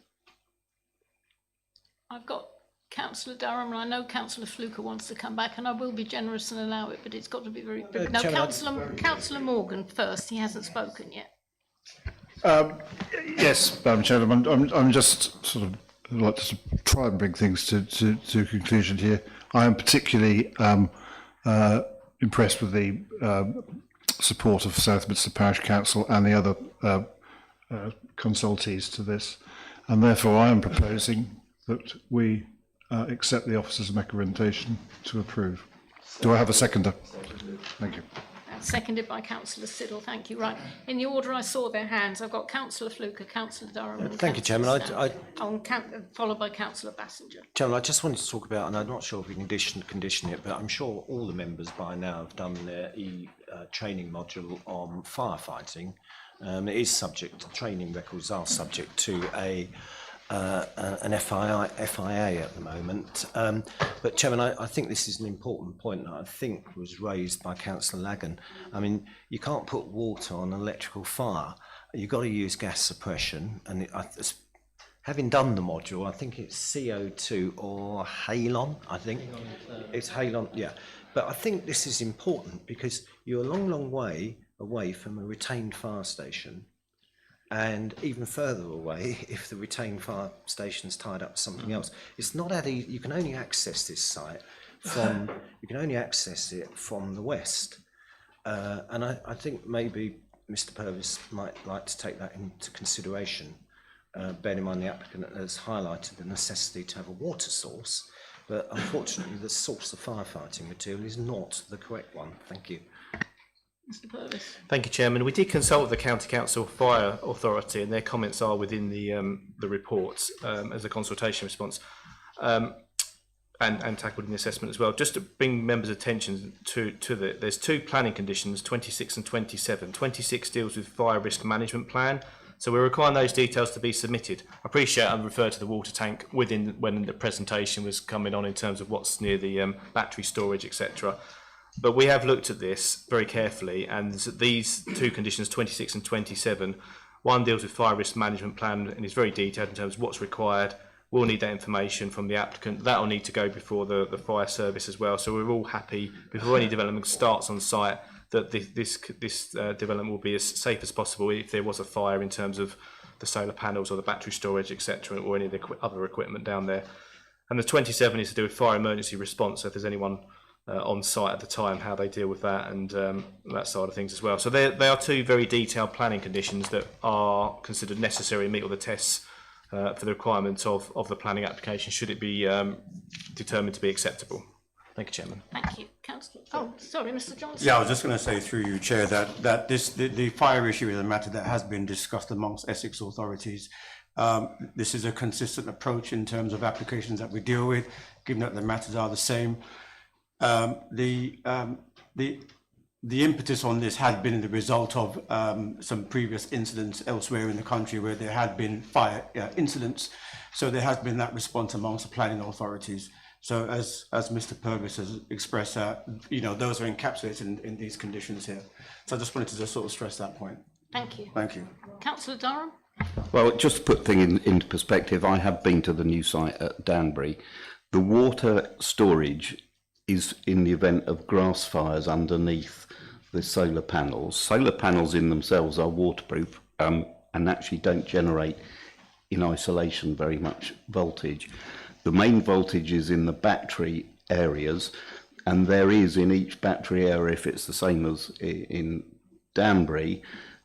I've got Councillor Durham, and I know Councillor Fluker wants to come back, and I will be generous and allow it, but it's got to be very brief. No, Councillor Morgan first. He hasn't spoken yet. Yes, Madam Chairman, I'm just sort of like to try and bring things to conclusion here. I am particularly impressed with the support of Southminster Parish Council and the other consultees to this, and therefore I am proposing that we accept the officer's recommendation to approve. Do I have a seconder? Thank you. That's seconded by Councillor Siddle. Thank you. Right. In the order I saw their hands, I've got Councillor Fluker, Councillor Durham, and Thank you, Chairman. followed by Councillor Bassinger. Chairman, I just wanted to talk about, and I'm not sure if we can condition it, but I'm sure all the members by now have done their training module on firefighting. It is subject to training records are subject to an FIA at the moment. But Chairman, I think this is an important point that I think was raised by Councillor Lagan. I mean, you can't put water on electrical fire. You've got to use gas suppression. And having done the module, I think it's CO2 or halon, I think. It's halon, yeah. But I think this is important because you're a long, long way away from a retained fire station, and even further away if the retained fire station's tied up with something else. It's not that easy. You can only access this site from the west, and I think maybe Mr. Purvis might like to take that into consideration, bearing in mind the applicant has highlighted the necessity to have a water source, but unfortunately the source of firefighting material is not the correct one. Thank you. Mr. Purvis. Thank you, Chairman. We did consult the County Council Fire Authority, and their comments are within the report as a consultation response, and tackled in the assessment as well. Just to bring members' attention there's two planning conditions, 26 and 27. 26 deals with fire risk management plan, so we're requiring those details to be submitted. I appreciate I referred to the water tank when the presentation was coming on in terms of what's near the battery storage, etc. But we have looked at this very carefully, and these two conditions, 26 and 27, one deals with fire risk management plan and is very detailed in terms of what's required. we'll need that information from the applicant. That will need to go before the fire service as well. So we're all happy before any development starts on site that this development will be as safe as possible if there was a fire in terms of the solar panels or the battery storage, etc., or any of the other equipment down there. And the 27 is to do with fire emergency response. So if there's anyone on site at the time, how they deal with that and that side of things as well. So they are two very detailed planning conditions that are considered necessary and meet all the tests for the requirements of the planning application should it be determined to be acceptable. Thank you, Chairman. Thank you. Councillor. Oh, sorry, Mr. Johnson. Yeah, I was just going to say through you, Chair, that the fire issue is a matter that has been discussed amongst Essex authorities. This is a consistent approach in terms of applications that we deal with, given that the matters are the same. The impetus on this had been the result of some previous incidents elsewhere in the country where there had been fire incidents. So there has been that response amongst the planning authorities. So as Mr. Purvis has expressed, those are encapsulated in these conditions here. So I just wanted to just sort of stress that point. Thank you. Thank you. Councillor Durham. Well, just to put things into perspective, I have been to the new site at Danbury. The water storage is in the event of grass fires underneath the solar panels. Solar panels in themselves are waterproof and actually don't generate in isolation very much voltage. The main voltage is in the battery areas, and there is in each battery area, if it's the same as in Danbury,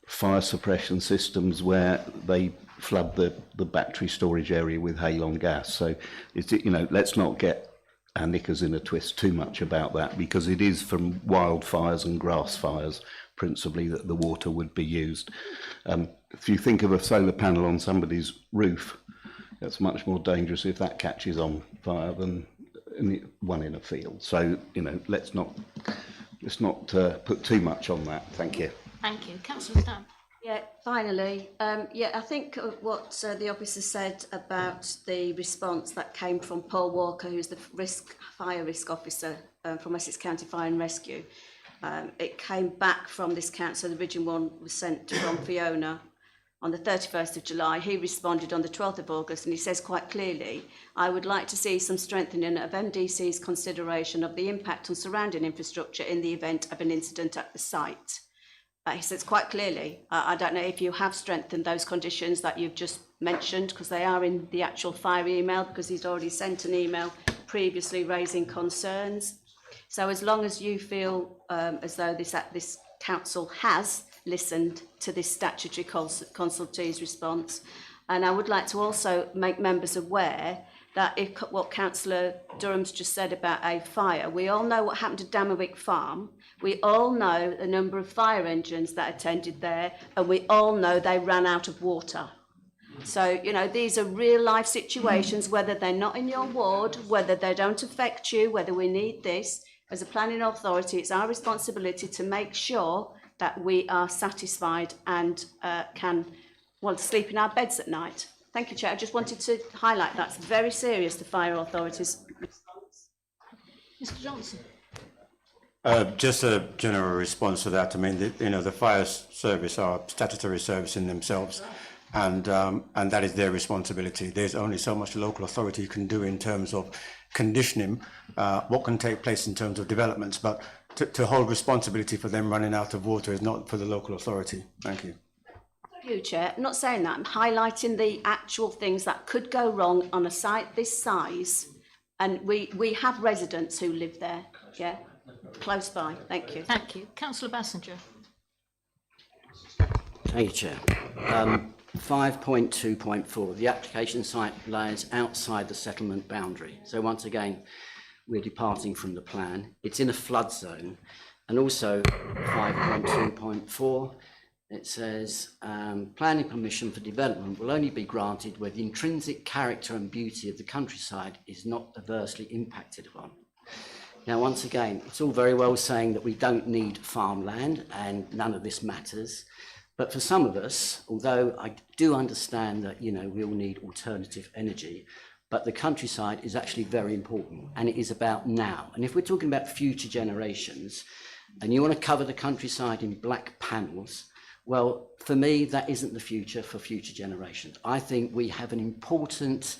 fire suppression systems where they flood the battery storage area with halon gas. So it's, let's not get our knickers in a twist too much about that, because it is from wildfires and grass fires principally that the water would be used. If you think of a solar panel on somebody's roof, that's much more dangerous if that catches on fire than one in a field. So let's not put too much on that. Thank you. Thank you. Councillor Stamp. Yeah, finally, I think what the officer said about the response that came from Paul Walker, who's the fire risk officer from Essex County Fire and Rescue. It came back from this council. The original one was sent from Fiona on the 31st of July. He responded on the 12th of August, and he says quite clearly, I would like to see some strengthening of MDC's consideration of the impact on surrounding infrastructure in the event of an incident at the site. He says quite clearly, I don't know if you have strengthened those conditions that you've just mentioned, because they are in the actual fire email, because he's already sent an email previously raising concerns. So as long as you feel as though this council has listened to this statutory consultee's response, and I would like to also make members aware that if what Councillor Durham's just said about a fire, we all know what happened to Damerwick Farm. We all know the number of fire engines that attended there, and we all know they ran out of water. So, these are real life situations, whether they're not in your ward, whether they don't affect you, whether we need this. As a planning authority, it's our responsibility to make sure that we are satisfied and can sleep in our beds at night. Thank you, Chair. I just wanted to highlight that's very serious, the fire authority's response. Mr. Johnson. Just a general response to that. I mean, the fire service are statutory service in themselves, and that is their responsibility. There's only so much the local authority can do in terms of conditioning what can take place in terms of developments, but to hold responsibility for them running out of water is not for the local authority. Thank you. Thank you, Chair. I'm not saying that. I'm highlighting the actual things that could go wrong on a site this size, and we have residents who live there. Yeah. Close by. Thank you. Thank you. Councillor Bassinger. Thank you, Chair. 5.2.4, the application site lies outside the settlement boundary. So once again, we're departing from the plan. It's in a flood zone. And also 5.2.4, it says planning permission for development will only be granted where the intrinsic character and beauty of the countryside is not adversely impacted upon. Now, once again, it's all very well saying that we don't need farmland and none of this matters. But for some of us, although I do understand that, we all need alternative energy, but the countryside is actually very important, and it is about now. And if we're talking about future generations, and you want to cover the countryside in black panels, well, for me, that isn't the future for future generations. I think we have an important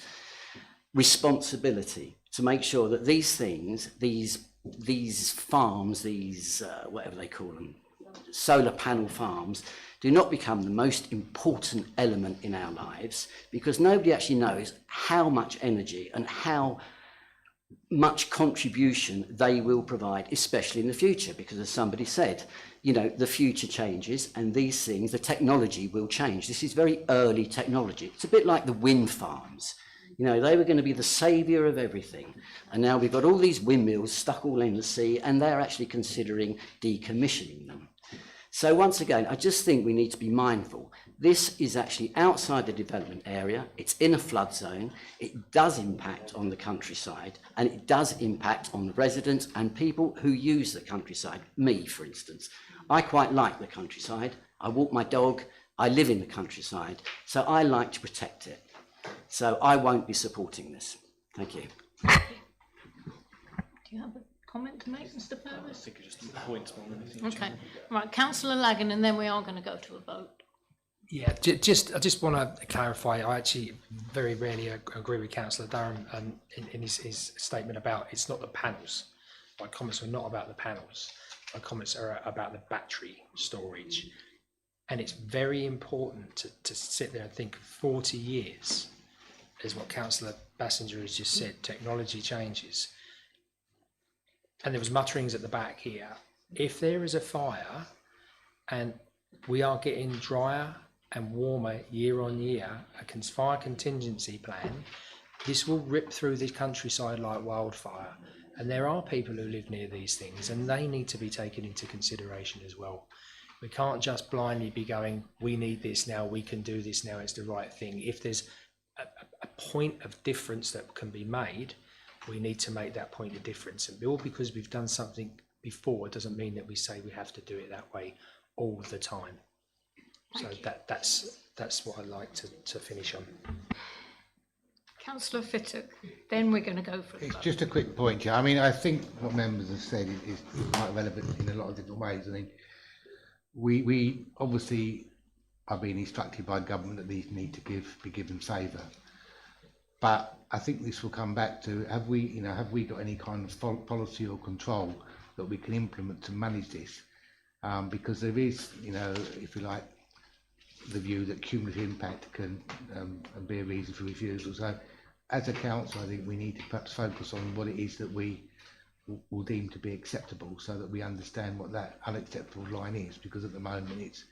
responsibility to make sure that these things, these farms, these whatever they call them, solar panel farms, do not become the most important element in our lives, because nobody actually knows how much energy and how much contribution they will provide, especially in the future, because as somebody said, you know, the future changes and these things, the technology will change. This is very early technology. It's a bit like the wind farms. You know, they were going to be the saviour of everything. And now we've got all these windmills stuck all in the sea, and they're actually considering decommissioning them. So once again, I just think we need to be mindful. This is actually outside the development area. It's in a flood zone. It does impact on the countryside, and it does impact on the residents and people who use the countryside. Me, for instance. I quite like the countryside. I walk my dog. I live in the countryside. So I like to protect it. So I won't be supporting this. Thank you. Do you have a comment to make, Mr. Purvis? I think it's just points more than anything. Okay, right, Councillor Lagan, and then we are going to go to a vote. Yeah, I just want to clarify. I actually very rarely agree with Councillor Durham in his statement about it's not the panels. My comments were not about the panels. My comments are about the battery storage. And it's very important to sit there and think 40 years, is what Councillor Bassinger has just said. Technology changes. And there was mutterings at the back here. If there is a fire and we are getting drier and warmer year on year, a fire contingency plan, this will rip through the countryside like wildfire. And there are people who live near these things, and they need to be taken into consideration as well. We can't just blindly be going, we need this now, we can do this now, it's the right thing. If there's a point of difference that can be made, we need to make that point of difference. And all because we've done something before doesn't mean that we say we have to do it that way all the time. So that's what I'd like to finish on. Councillor Fittock, then we're going to go for the It's vote. just a quick point, yeah. I mean, I think what members have said is quite relevant in a lot of different ways. I mean, we obviously are being instructed by government that these need to be given saver. But I think this will come back to, have we got any kind of policy or control that we can implement to manage this? Because there is, if you like, the view that cumulative impact can be a reason for refusal. So as a council, I think we need to perhaps focus on what it is that we will deem to be acceptable, so that we understand what that unacceptable line is, because at the moment it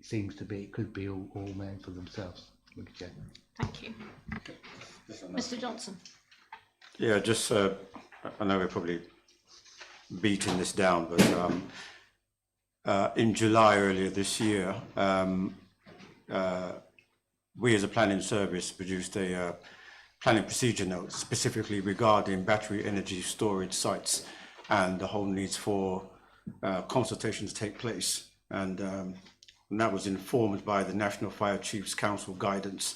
seems to be, it could be all men for themselves. Thank you. Mr. Johnson. Yeah, just I know we're probably beating this down, but in July earlier this year, we as a planning service produced a planning procedure note specifically regarding battery energy storage sites and the whole needs for consultation to take place. And that was informed by the National Fire Chiefs Council guidance.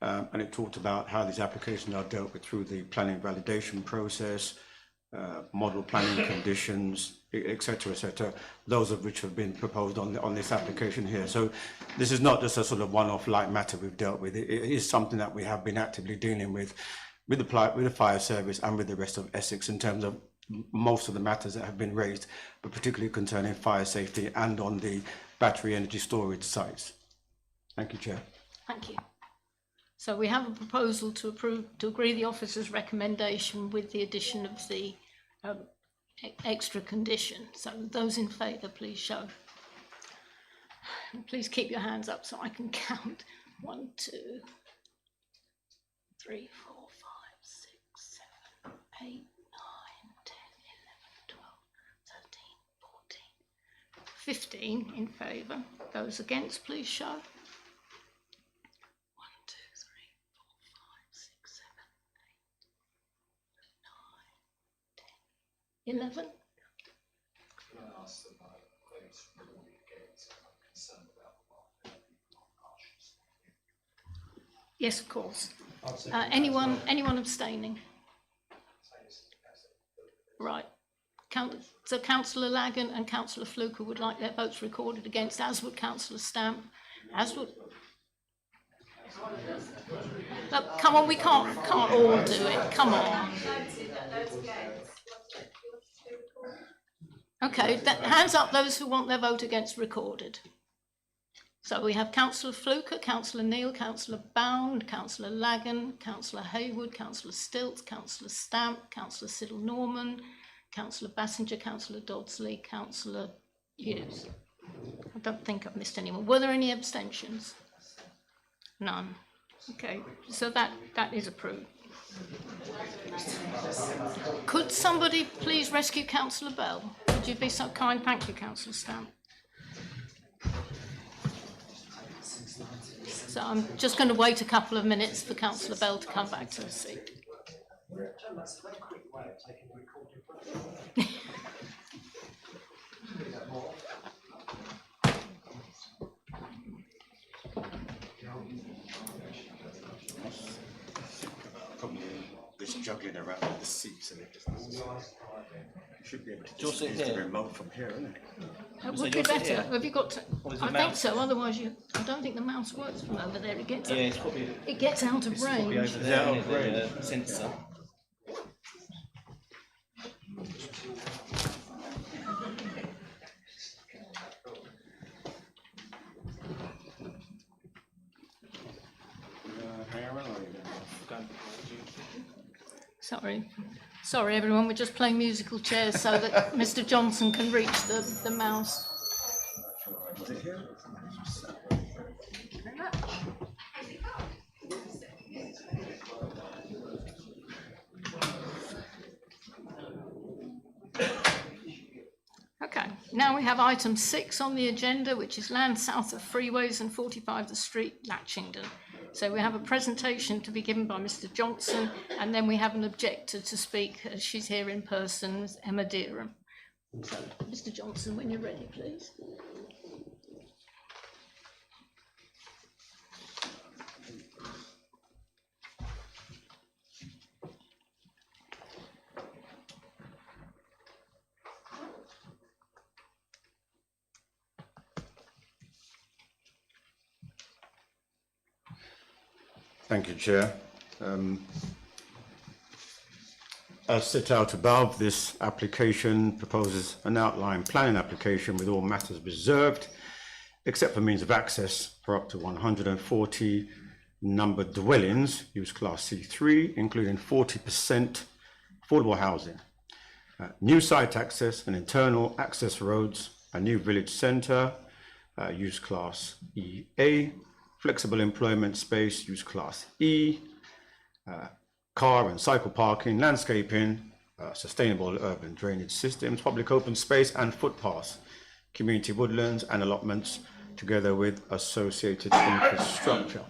And it talked about how these applications are dealt with through the planning validation process, model planning conditions, etc., etc., those of which have been proposed on this application here. So this is not just a sort of one-off light matter we've dealt with. It is something that we have been actively dealing with the fire service and with the rest of Essex in terms of most of the matters that have been raised, but particularly concerning fire safety and on the battery energy storage sites. Thank you, Chair. Thank you. So we have a proposal to agree the officer's recommendation with the addition of the extra condition. So those in favour, please show. And please keep your hands up so I can count. 1, 2, 3, 4, 5, 6, 7, 8, 9, 10, 11, 12, 13, 14, 15 in favour. Those against, please show. 11. Yes, of course. Anyone abstaining? Right. So Councillor Lagan and Councillor Fluker would like their votes recorded against, as would Councillor Stamp, as would Look, come on, we can't all do it. Come on. Okay, hands up those who want their vote against recorded. So we have Councillor Fluker, Councillor Neal, Councillor Bound, Councillor Lagan, Councillor Haywood, Councillor Stilts, Councillor Stamp, Councillor Siddle-Norman, Councillor Bassinger, Councillor Dodsley, Councillor Hughes. I don't think I've missed anyone. Were there any abstentions? None. Okay, so that is approved. Could somebody please rescue Councillor Bell? Would you be so kind? Thank you, Councillor Stamp. So I'm just going to wait a couple of minutes for Councillor Bell to come back to her seat. Probably just juggling around with the seats and it just should be able to Just use the remote from here, isn't it? That would be better. Have you got to, I think so, otherwise I don't think the mouse works from over there. It gets it gets out of range. Over there, the sensor. Sorry everyone, we're just playing musical chairs so that Mr. Johnson can reach the mouse. Okay, now we have item 6 on the agenda, which is land south of Threeways and 45 the Street, Latchingdon. So we have a presentation to be given by Mr. Johnson, and then we have an objector to speak. She's here in person, Emma Deerham. So, Mr. Johnson, when you're ready, please. Thank you, Chair. As set out above, this application proposes an outline planning application with all matters reserved, except for means of access for up to 140 numbered dwellings, use class C3, including 40% affordable housing. New site access and internal access roads, a new village centre, use class EA, flexible employment space, use class E, car and cycle parking, landscaping, sustainable urban drainage systems, public open space and footpaths, community woodlands and allotments, together with associated infrastructure.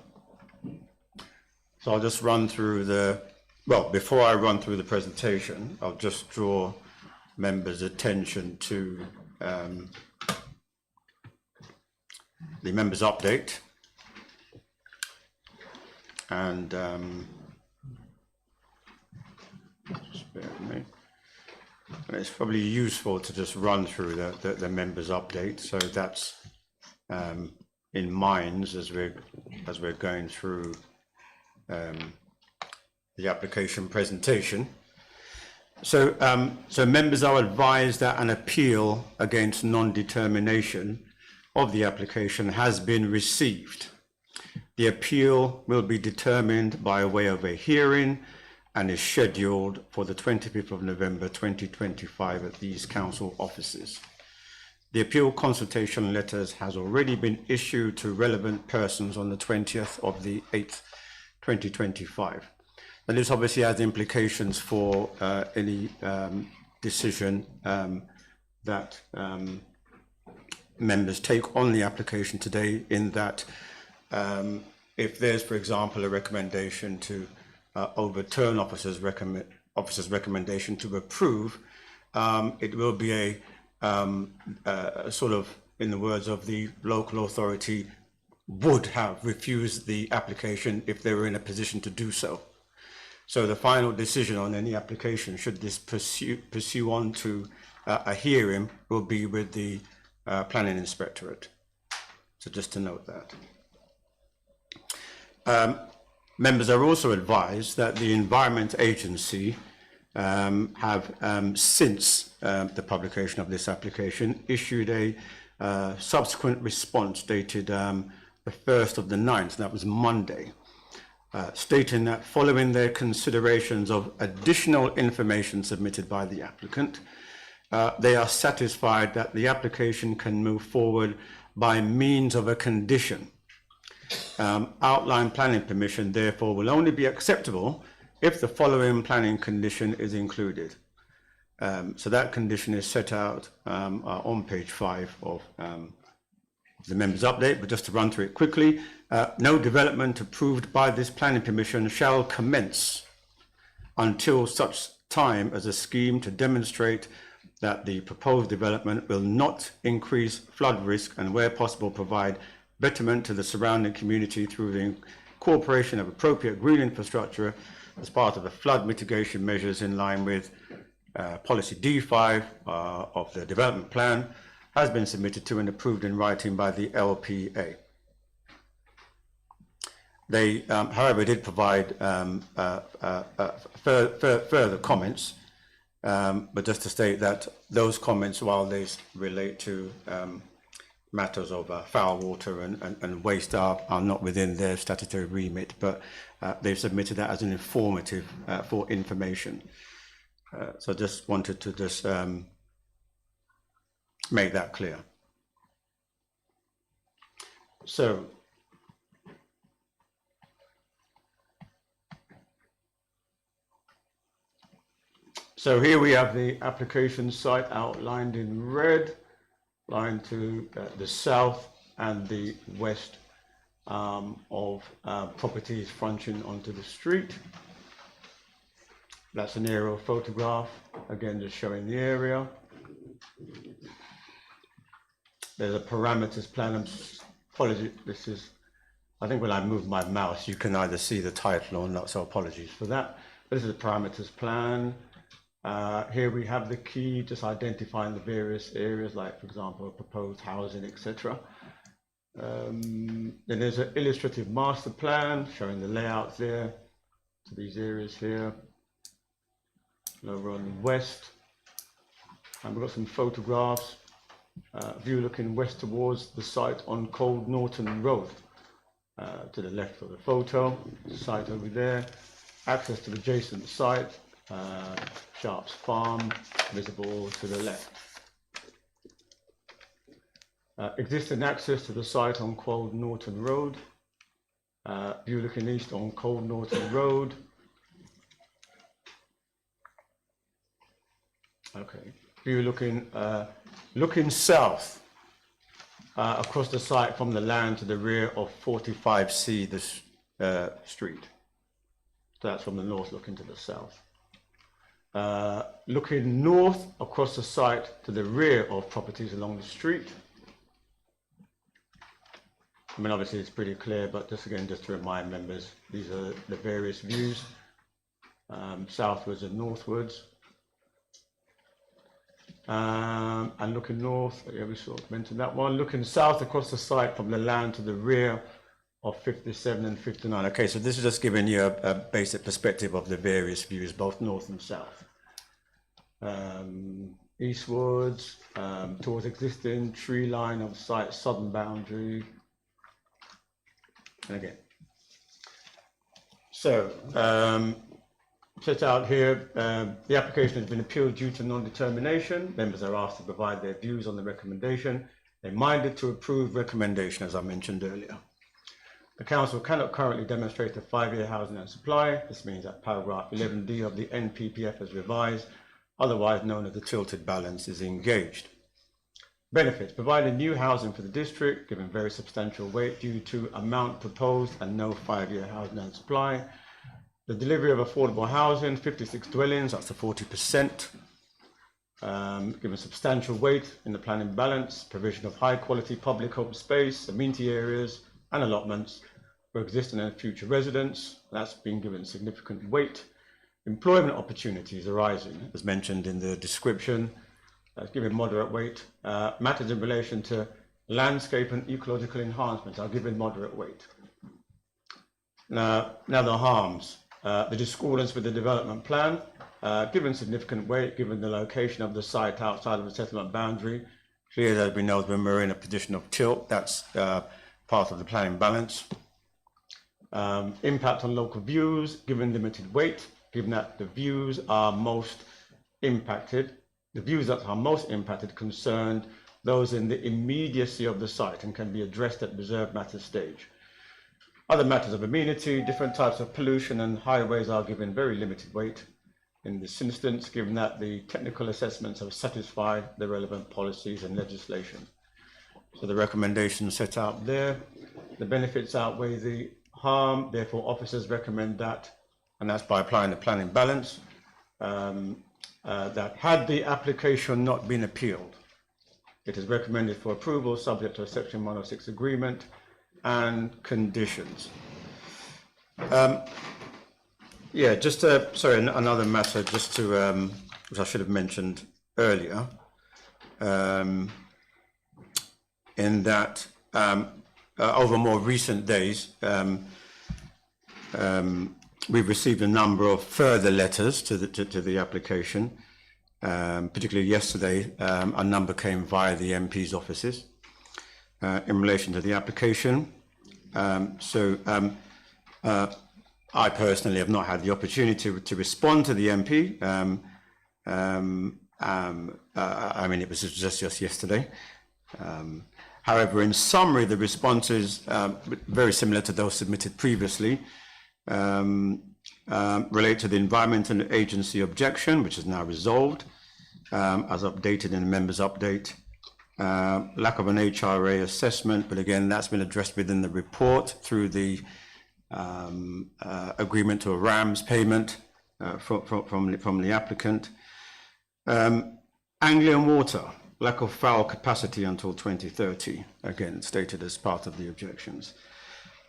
So I'll just run through before I run through the presentation, I'll just draw members' attention to the members' update. And just bear with me. And it's probably useful to just run through the members' update, so that's in mind as we're going through the application presentation. So members are advised that an appeal against non-determination of the application has been received. The appeal will be determined by way of a hearing and is scheduled for the 25th of November 2025 at these council offices. The appeal consultation letters has already been issued to relevant persons on the 20th of the 8th, 2025. And this obviously has implications for any decision that members take on the application today, in that if there's, for example, a recommendation to overturn officers' recommendation to approve, it will be a sort of, in the words of the local authority, would have refused the application if they were in a position to do so. So the final decision on any application, should this pursue on to a hearing, will be with the planning inspectorate. So just to note that. Members are also advised that the Environment Agency have, since the publication of this application, issued a subsequent response dated the 1st of the 9th, that was Monday, stating that following their considerations of additional information submitted by the applicant, they are satisfied that the application can move forward by means of a condition. Outline planning permission, therefore, will only be acceptable if the following planning condition is included. So that condition is set out on page 5 of the members' update, but just to run through it quickly, no development approved by this planning permission shall commence until such time as a scheme to demonstrate that the proposed development will not increase flood risk and, where possible, provide betterment to the surrounding community through the incorporation of appropriate green infrastructure as part of the flood mitigation measures in line with policy D5 of the development plan, has been submitted to and approved in writing by the LPA. They, however, did provide further comments, but just to state that those comments, while they relate to matters of foul water and waste, are not within their statutory remit, but they've submitted that as an informative for information. So just wanted to just make that clear. So here we have the application site outlined in red, lying to the south and the west of properties fronting onto the street. That's an aerial photograph, again just showing the area. There's a parameters plan. Apologies, this is, I think when I move my mouse you can either see the title or not, so apologies for that. This is a parameters plan. Here we have the key, just identifying the various areas, like for example proposed housing, etc. Then there's an illustrative master plan showing the layouts there to these areas here. And over on the west, and we've got some photographs. View looking west towards the site on Cold Norton Road. To the left of the photo, site over there. Access to the adjacent site. Sharp's Farm, visible to the left. Existing access to the site on Cold Norton Road. View looking east on Cold Norton Road. Okay. View looking south across the site from the land to the rear of 45C, this street. So that's from the north looking to the south. Looking north across the site to the rear of properties along the street. I mean, obviously it's pretty clear, but just again, just to remind members, these are the various views, southwards and northwards. And looking north, yeah, we sort of mentioned that one. Looking south across the site from the land to the rear of 57 and 59. Okay, so this is just giving you a basic perspective of the various views, both north and south. Eastwards, towards existing tree line of site southern boundary. And again. So, set out here, the application has been appealed due to non-determination. Members are asked to provide their views on the recommendation. They're minded to approve recommendation, as I mentioned earlier. The council cannot currently demonstrate a 5-year housing and supply. This means that paragraph 11D of the NPPF as revised, otherwise known as the tilted balance, is engaged. Benefits: providing new housing for the district, given very substantial weight due to amount proposed and no 5-year housing and supply. The delivery of affordable housing, 56 dwellings, that's the 40%. Given substantial weight in the planning balance, provision of high quality public open space, amenity areas and allotments for existing and future residents, that's been given significant weight. Employment opportunities arising, as mentioned in the description, that's given moderate weight. Matters in relation to landscape and ecological enhancements are given moderate weight. Now the harms. The discordance with the development plan, given significant weight, given the location of the site outside of the settlement boundary. Clearly, as we know, when we're in a position of tilt, that's part of the planning balance. Impact on local views, given limited weight, given that the views are most impacted. The views that are most impacted concerned those in the immediacy of the site and can be addressed at reserved matters stage. Other matters of amenity, different types of pollution and highways are given very limited weight in this instance, given that the technical assessments have satisfied the relevant policies and legislation. So the recommendations set out there, the benefits outweigh the harm, therefore officers recommend that, and that's by applying the planning balance, that had the application not been appealed, it is recommended for approval subject to a section 106 agreement and conditions. Yeah, just sorry, another matter just to which I should have mentioned earlier, in that over more recent days we've received a number of further letters to the application. Particularly yesterday, a number came via the MP's offices in relation to the application. I personally have not had the opportunity to respond to the MP. I mean, it was just yesterday. However, in summary, the responses very similar to those submitted previously. Relate to the environmental agency objection, which is now resolved, as updated in the members' update. Lack of an HRA assessment, but again, that's been addressed within the report through the agreement to a RAMS payment from the applicant. Anglian Water, lack of foul capacity until 2030, again stated as part of the objections.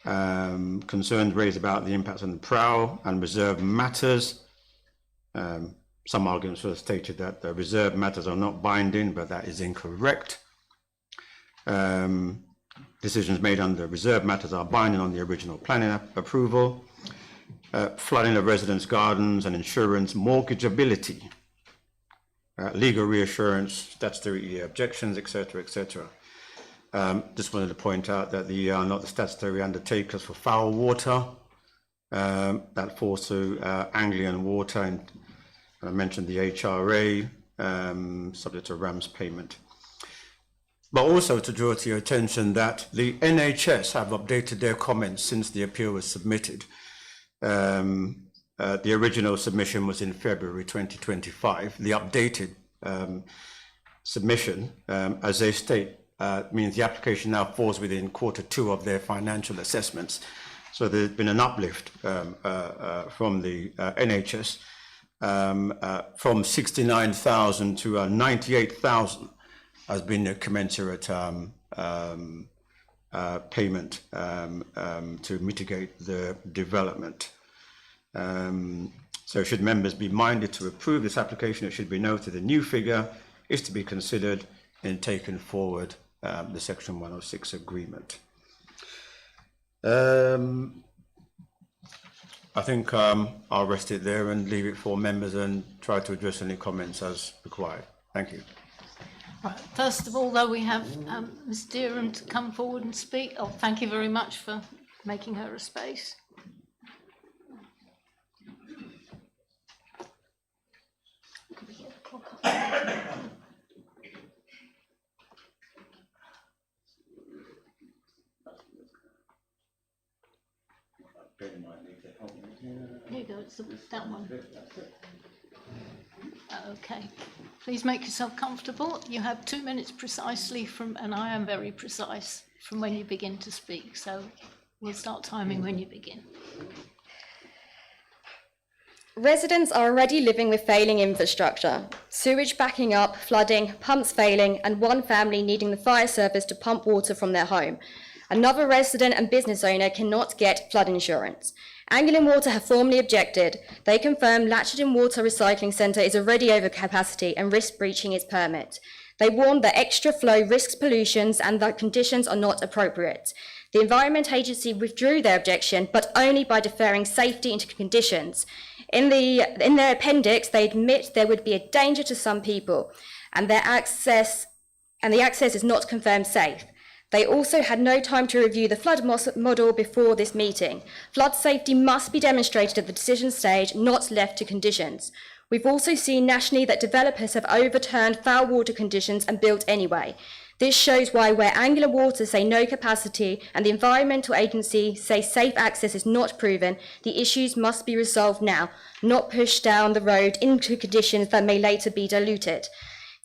Concerns raised about the impacts on the prow and reserve matters. Some arguments were stated that the reserve matters are not binding, but that is incorrect. Decisions made under reserve matters are binding on the original planning approval. Flooding of residents' gardens and insurance mortgageability. Legal reassurance, statutory objections, etc., etc. Just wanted to point out that the not the statutory undertakers for foul water, that falls to Anglian Water, and I mentioned the HRA, subject to RAMS payment. But also to draw to your attention that the NHS have updated their comments since the appeal was submitted. The original submission was in February 2025. The updated submission, as they state, means the application now falls within Q2 of their financial assessments. So there's been an uplift from the NHS from 69,000 to 98,000 has been a commensurate payment to mitigate the development. So should members be minded to approve this application, it should be noted the new figure is to be considered in taking forward the Section 106 agreement. I think I'll rest it there and leave it for members and try to address any comments as required. Thank you. Right. First of all, though, we have Ms. Deerham to come forward and speak. Oh, thank you very much for making her a space. Here you go, it's that one. Okay, please make yourself comfortable. You have 2 minutes precisely from, and I am very precise, from when you begin to speak. So we'll start timing when you begin. Residents are already living with failing infrastructure, sewage backing up, flooding, pumps failing, and one family needing the fire service to pump water from their home. Another resident and business owner cannot get flood insurance. Anglian Water have formally objected. They confirm Latchingdon Water Recycling Centre is already over capacity and risks breaching its permit. They warn that extra flow risks pollutions and that conditions are not appropriate. The Environment Agency withdrew their objection, but only by deferring safety into conditions. In their appendix, they admit there would be a danger to some people, and the access is not confirmed safe. They also had no time to review the flood model before this meeting. Flood safety must be demonstrated at the decision stage, not left to conditions. We've also seen nationally that developers have overturned foul water conditions and built anyway. This shows why where Angular Water say no capacity and the Environmental Agency say safe access is not proven, the issues must be resolved now, not pushed down the road into conditions that may later be diluted.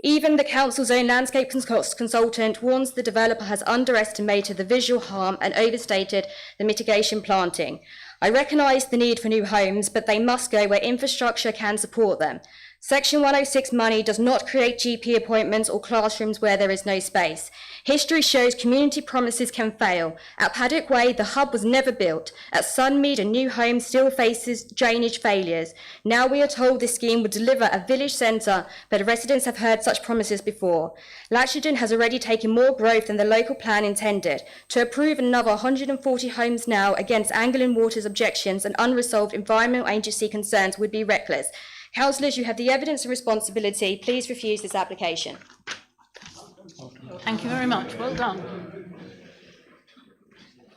Even the council's own landscape consultant warns the developer has underestimated the visual harm and overstated the mitigation planting. I recognise the need for new homes, but they must go where infrastructure can support them. Section 106 money does not create GP appointments or classrooms where there is no space. History shows community promises can fail. At Paddock Way, the hub was never built. At Sunmead, a new home still faces drainage failures. Now we are told this scheme would deliver a village centre, but residents have heard such promises before. Latchingdon has already taken more growth than the local plan intended. To approve another 140 homes now against Anglian Water's objections and unresolved Environmental Agency concerns would be reckless. Councillors, you have the evidence and responsibility. Please refuse this application. Thank you very much. Well done.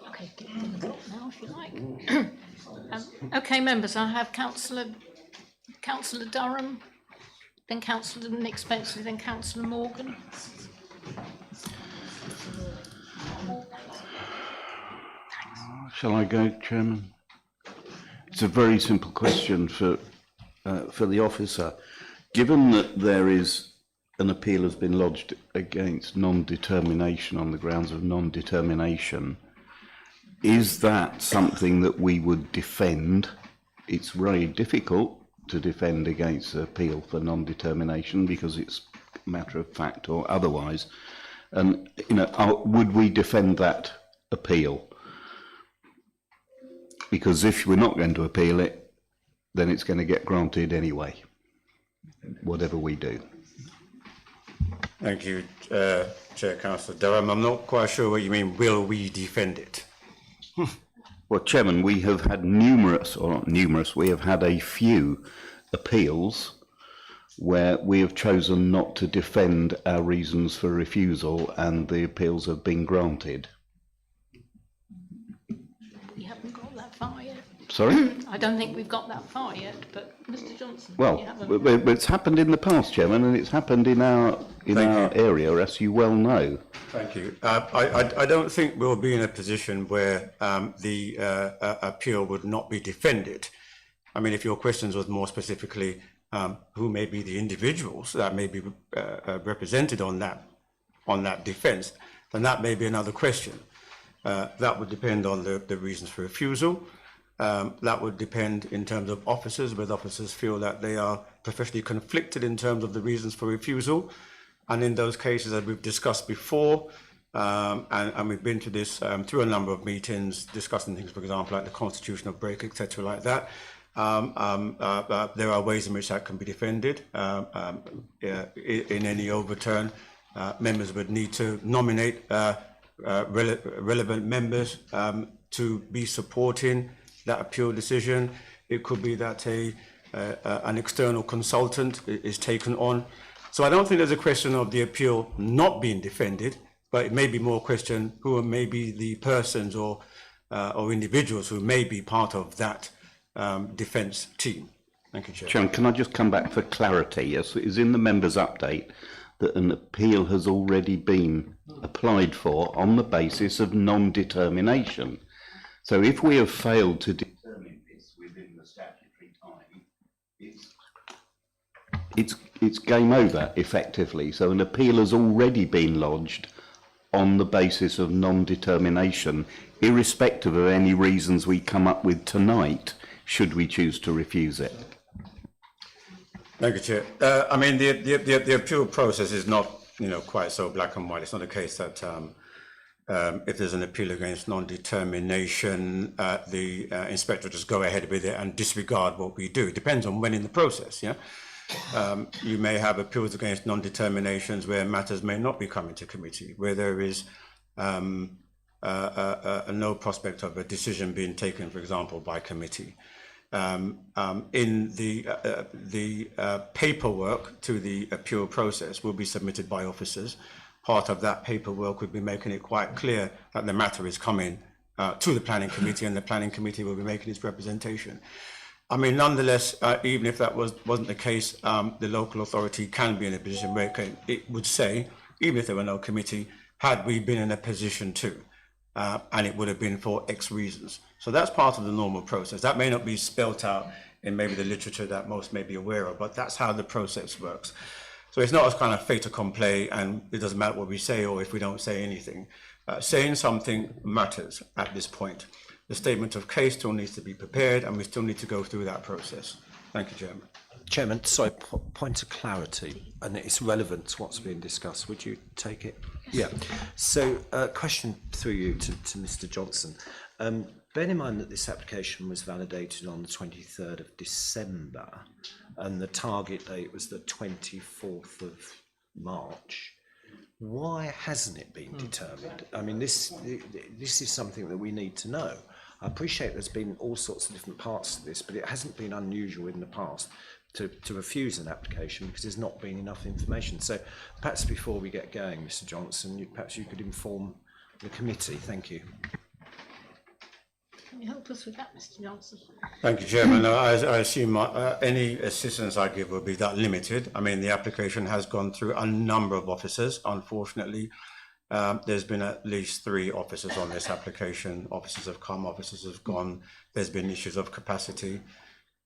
Okay, now if you like. Okay, members, I have Councillor Durham, then Councillor Nick Spencer, then Councillor Morgan. Shall I go, Chairman? It's a very simple question for the officer. Given that there is an appeal has been lodged against non-determination on the grounds of non-determination, is that something that we would defend? It's very difficult to defend against an appeal for non-determination because it's a matter of fact or otherwise. And, you know, would we defend that appeal? Because if we're not going to appeal it, then it's going to get granted anyway, whatever we do. Thank you, Chair Councillor Durham. I'm not quite sure what you mean, will we defend it? Well, Chairman, we have had we have had a few appeals where we have chosen not to defend our reasons for refusal and the appeals have been granted. We haven't got that far yet. Sorry? I don't think we've got that far yet, but Mr Johnson. Well, it's happened in the past, Chairman, and it's happened in our area, as you well know. Thank you. I don't think we'll be in a position where the appeal would not be defended. I mean, if your questions was more specifically who may be the individuals that may be represented on that defence, then that may be another question. That would depend on the reasons for refusal. That would depend in terms of officers, whether officers feel that they are professionally conflicted in terms of the reasons for refusal. And in those cases, as we've discussed before, and we've been to this through a number of meetings, discussing things, for example, like the constitutional break, etc., like that, there are ways in which that can be defended. In any overturn, members would need to nominate relevant members to be supporting that appeal decision. It could be that an external consultant is taken on. So I don't think there's a question of the appeal not being defended, but it may be more a question who may be the persons or individuals who may be part of that defence team. Thank you, Chair. Chairman, can I just come back for clarity? Yes, it is in the members' update that an appeal has already been applied for on the basis of non-determination. So if we have failed to determine this within the statutory time, it's game over, effectively. So an appeal has already been lodged on the basis of non-determination, irrespective of any reasons we come up with tonight, should we choose to refuse it. Thank you, Chair. I mean, the appeal process is not, quite so black and white. It's not a case that if there's an appeal against non-determination, the inspector just go ahead with it and disregard what we do. It depends on when in the process, yeah? You may have appeals against non-determinations where matters may not be coming to committee, where there is no prospect of a decision being taken, for example, by committee. In the paperwork to the appeal process will be submitted by officers. Part of that paperwork would be making it quite clear that the matter is coming to the planning committee, and the planning committee will be making its representation. I mean, nonetheless, even if that wasn't the case, the local authority can be in a position where it would say, even if there were no committee, had we been in a position to, and it would have been for X reasons. So that's part of the normal process. That may not be spelt out in maybe the literature that most may be aware of, but that's how the process works. So it's not as kind of fait accompli, and it doesn't matter what we say or if we don't say anything. Saying something matters at this point. The statement of case still needs to be prepared, and we still need to go through that process. Thank you, Chairman. Chairman, sorry, point of clarity, and it's relevant to what's being discussed. Would you take it? Yeah. So, question through you to Mr. Johnson. Bear in mind that this application was validated on the 23rd of December, and the target date was the 24th of March. Why hasn't it been determined? I mean, this is something that we need to know. I appreciate there's been all sorts of different parts to this, but it hasn't been unusual in the past to refuse an application because there's not been enough information. So perhaps before we get going, Mr. Johnson, perhaps you could inform the committee. Thank you. Can you help us with that, Mr. Johnson? Thank you, Chairman. I assume any assistance I give will be that limited. I mean, the application has gone through a number of officers. Unfortunately, there's been at least 3 officers on this application. Officers have come, officers have gone. There's been issues of capacity.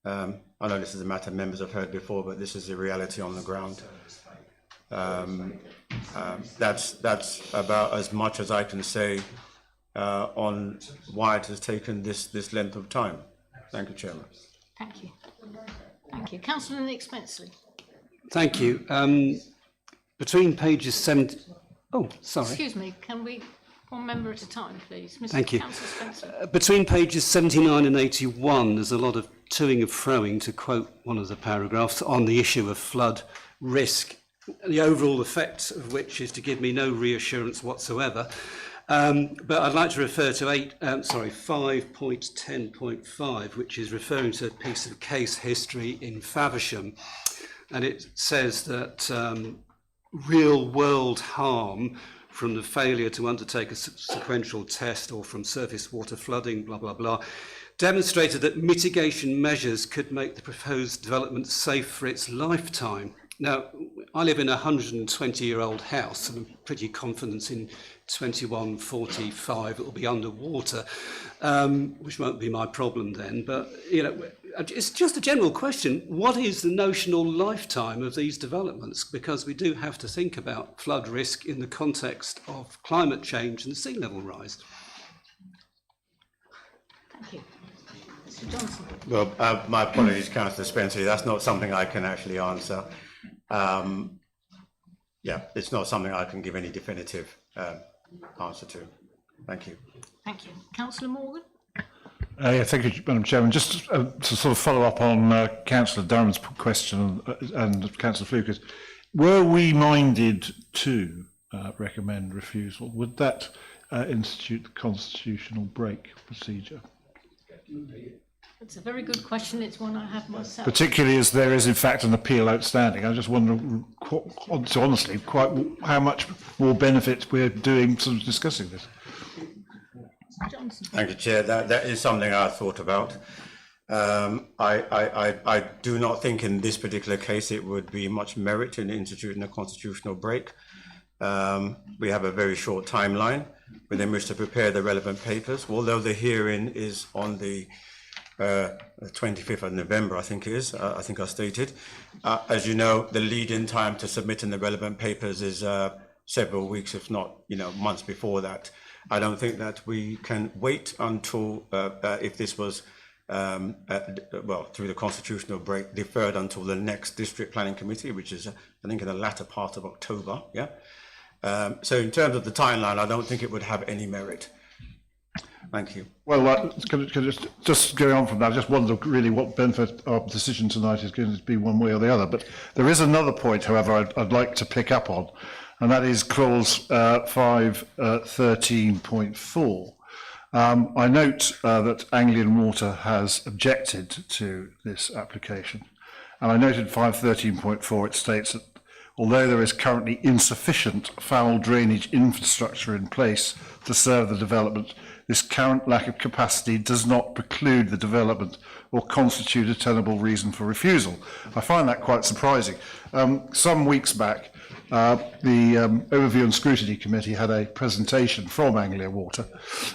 I know this is a matter members have heard before, but this is the reality on the ground. That's about as much as I can say on why it has taken this length of time. Thank you, Chairman. Thank you. Thank you. Councillor Nick Spenceley. Thank you. Between pages 70... Oh, sorry. Excuse me, can we, one member at a time, please? Mr. Thank you. Councillor Spenceley. Between pages 79 and 81, there's a lot of toing and froing, to quote one of the paragraphs, on the issue of flood risk, the overall effect of which is to give me no reassurance whatsoever. But I'd like to refer to 5.10.5, which is referring to a piece of case history in Faversham, and it says that real world harm from the failure to undertake a sequential test or from surface water flooding, blah, blah, blah, demonstrated that mitigation measures could make the proposed development safe for its lifetime. Now, I live in a 120-year-old house, and I'm pretty confident in 2145 it will be underwater, which won't be my problem then. But, you know, it's just a general question. What is the notional lifetime of these developments? Because we do have to think about flood risk in the context of climate change and sea level rise. Thank you. Mr. Johnson. Well, my apologies, Councillor Spencer. That's not something I can actually answer. Yeah, it's not something I can give any definitive answer to. Thank you. Thank you. Councillor Morgan. Yeah, thank you, Madam Chairman. Just to sort of follow up on Councillor Durham's question and Councillor Fluker's, were we minded to recommend refusal, would that institute the constitutional break procedure? It's a very good question. It's one I have myself. Particularly as there is, in fact, an appeal outstanding. I just wonder, honestly, quite how much more benefit we're doing sort of discussing this. Thank you, Chair. That is something I thought about. I do not think in this particular case it would be much merit in instituting a constitutional break. We have a very short timeline within which to prepare the relevant papers, although the hearing is on the 25th of November, I think it is, I think I stated. As you know, the lead-in time to submitting the relevant papers is several weeks, if not, months before that. I don't think that we can wait until, if this was, through the constitutional break, deferred until the next district planning committee, which is, I think, in the latter part of October, yeah? So in terms of the timeline, I don't think it would have any merit. Thank you. Well, just going on from that, I just wonder really what benefit our decision tonight is going to be one way or the other. But there is another point, however, I'd like to pick up on, and that is clause 513.4. I note that Anglian Water has objected to this application, and I noted 513.4, it states that although there is currently insufficient foul drainage infrastructure in place to serve the development, this current lack of capacity does not preclude the development or constitute a tenable reason for refusal. I find that quite surprising. Some weeks back, the Overview and Scrutiny Committee had a presentation from Anglia Water,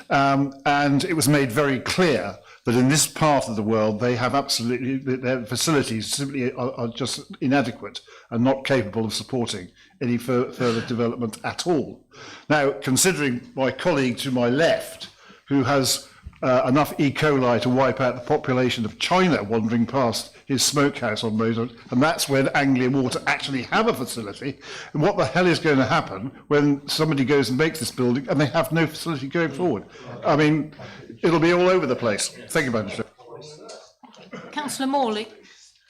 and it was made very clear that in this part of the world they have absolutely, their facilities simply are just inadequate and not capable of supporting any further development at all. Now, considering my colleague to my left, who has enough E. coli to wipe out the population of China wandering past his smokehouse on Maldon, and that's when Anglia Water actually have a facility. And what the hell is going to happen when somebody goes and makes this building and they have no facility going forward? I mean, it'll be all over the place. Thank you, Madam Chair. Councillor Morley,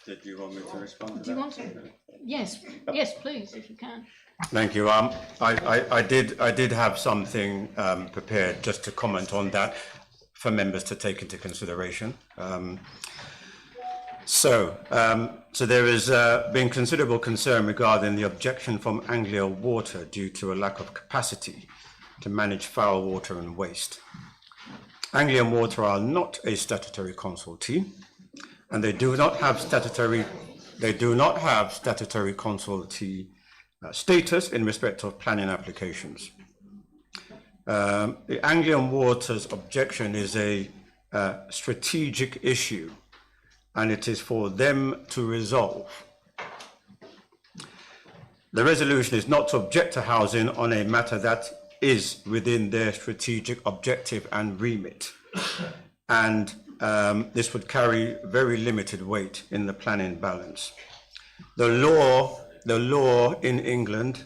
Did you want me to respond to do you want to? Yes, yes, please, if you can. Thank you. I did have something prepared just to comment on that for members to take into consideration. So there has been considerable concern regarding the objection from Anglia Water due to a lack of capacity to manage foul water and waste. Anglian Water are not a statutory consultee, and they do not have statutory consultee status in respect of planning applications. The Anglian Water's objection is a strategic issue, and it is for them to resolve. The resolution is not to object to housing on a matter that is within their strategic objective and remit, and this would carry very limited weight in the planning balance. The law in England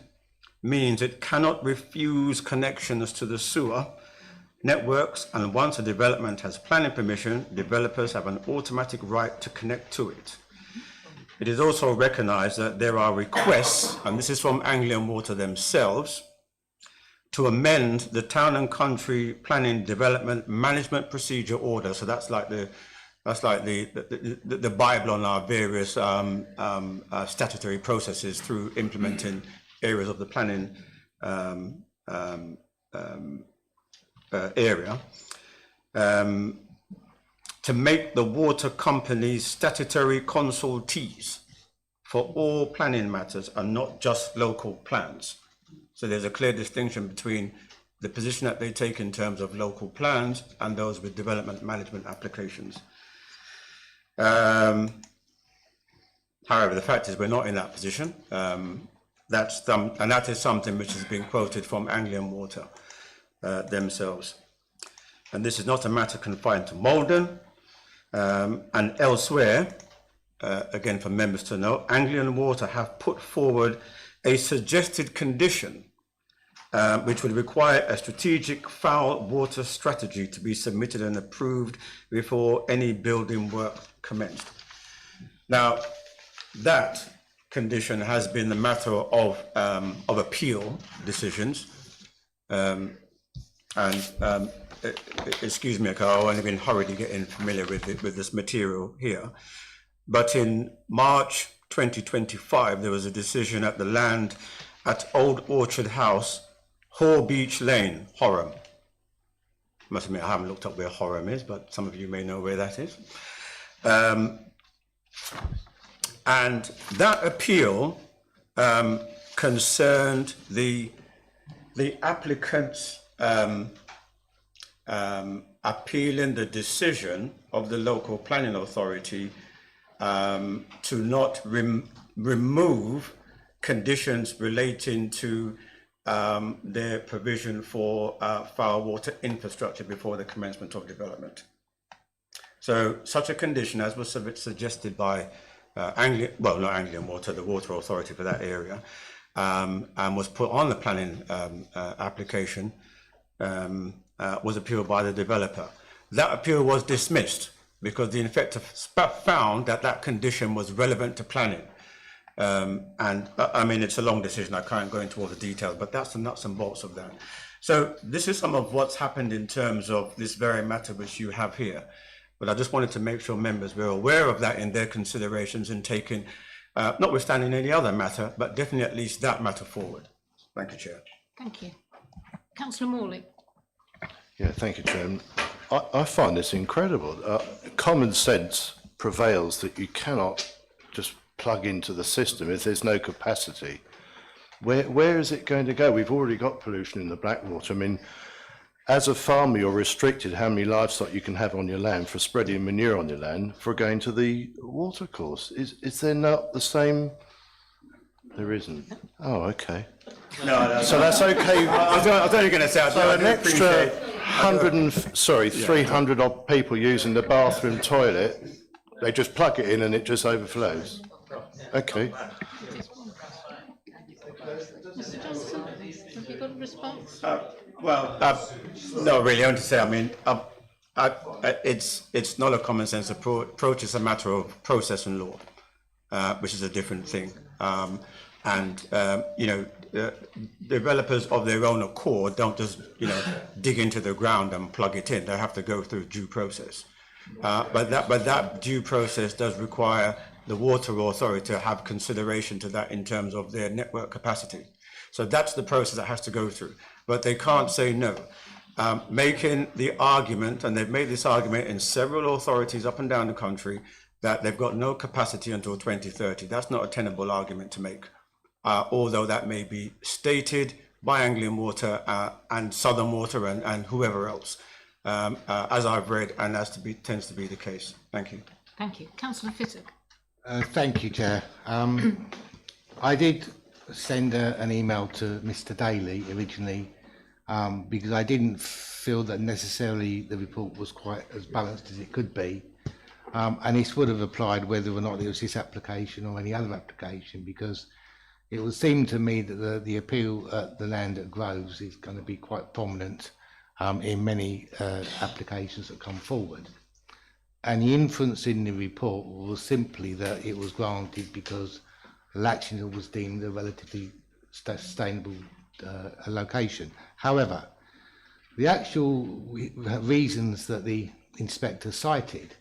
means it cannot refuse connections to the sewer networks, and once a development has planning permission, developers have an automatic right to connect to it. It is also recognised that there are requests, and this is from Anglian Water themselves, to amend the Town and Country Planning Development Management Procedure Order. So that's like the Bible on our various statutory processes through implementing areas of the planning area, to make the water companies statutory consultees for all planning matters and not just local plans. So there's a clear distinction between the position that they take in terms of local plans and those with development management applications. However, the fact is we're not in that position. And that is something which has been quoted from Anglian Water themselves. And this is not a matter confined to Maldon and elsewhere. Again, for members to know, Anglian Water have put forward a suggested condition which would require a strategic foul water strategy to be submitted and approved before any building work commenced. Now, that condition has been the matter of appeal decisions. Excuse me, I've only been hurriedly getting familiar with this material here. But in March 2025, there was a decision at the land at Old Orchard House, Hall Beach Lane, Horham. Must admit, I haven't looked up where Horham is, but some of you may know where that is. And that appeal concerned the applicants appealing the decision of the local planning authority to not remove conditions relating to their provision for foul water infrastructure before the commencement of development. So such a condition, as was suggested by not Anglian Water, the water authority for that area, and was put on the planning application, was appealed by the developer. That appeal was dismissed because the inspector found that that condition was relevant to planning. I mean, it's a long decision. I can't go into all the details, but that's the nuts and bolts of that. So this is some of what's happened in terms of this very matter which you have here. But I just wanted to make sure members were aware of that in their considerations and taking, notwithstanding any other matter, but definitely at least that matter forward. Thank you, Chair. Thank you. Councillor Morley. Yeah, thank you, Chairman. I find this incredible. Common sense prevails that you cannot just plug into the system if there's no capacity. Where is it going to go? We've already got pollution in the Blackwater. I mean, as a farmer, you're restricted how many livestock you can have on your land for spreading manure on your land for going to the watercourse. Is there not the same? There isn't. Oh, okay. No, so that's okay. I was only going to say, so an extra 300 odd people using the bathroom toilet, they just plug it in and it just overflows. Okay. Mr. Johnson, have you got a response? No, really, I want to say, I mean, it's not a common sense approach, it's a matter of process and law, which is a different thing. You know, developers of their own accord don't just, you know, dig into the ground and plug it in. They have to go through due process. But that due process does require the water authority to have consideration to that in terms of their network capacity. So that's the process that has to go through. But they can't say no. Making the argument, and they've made this argument in several authorities up and down the country, that they've got no capacity until 2030. That's not a tenable argument to make, although that may be stated by Anglian Water and Southern Water and whoever else, as I've read, and as tends to be the case. Thank you. Thank you. Councillor Fittock. Thank you, Chair. I did send an email to Mr. Daly originally because I didn't feel that necessarily the report was quite as balanced as it could be. And this would have applied whether or not it was this application or any other application, because it would seem to me that the appeal at the land at Groves is going to be quite prominent in many applications that come forward. And the inference in the report was simply that it was granted because Latchingdon was deemed a relatively sustainable location. However, the actual reasons that the inspector cited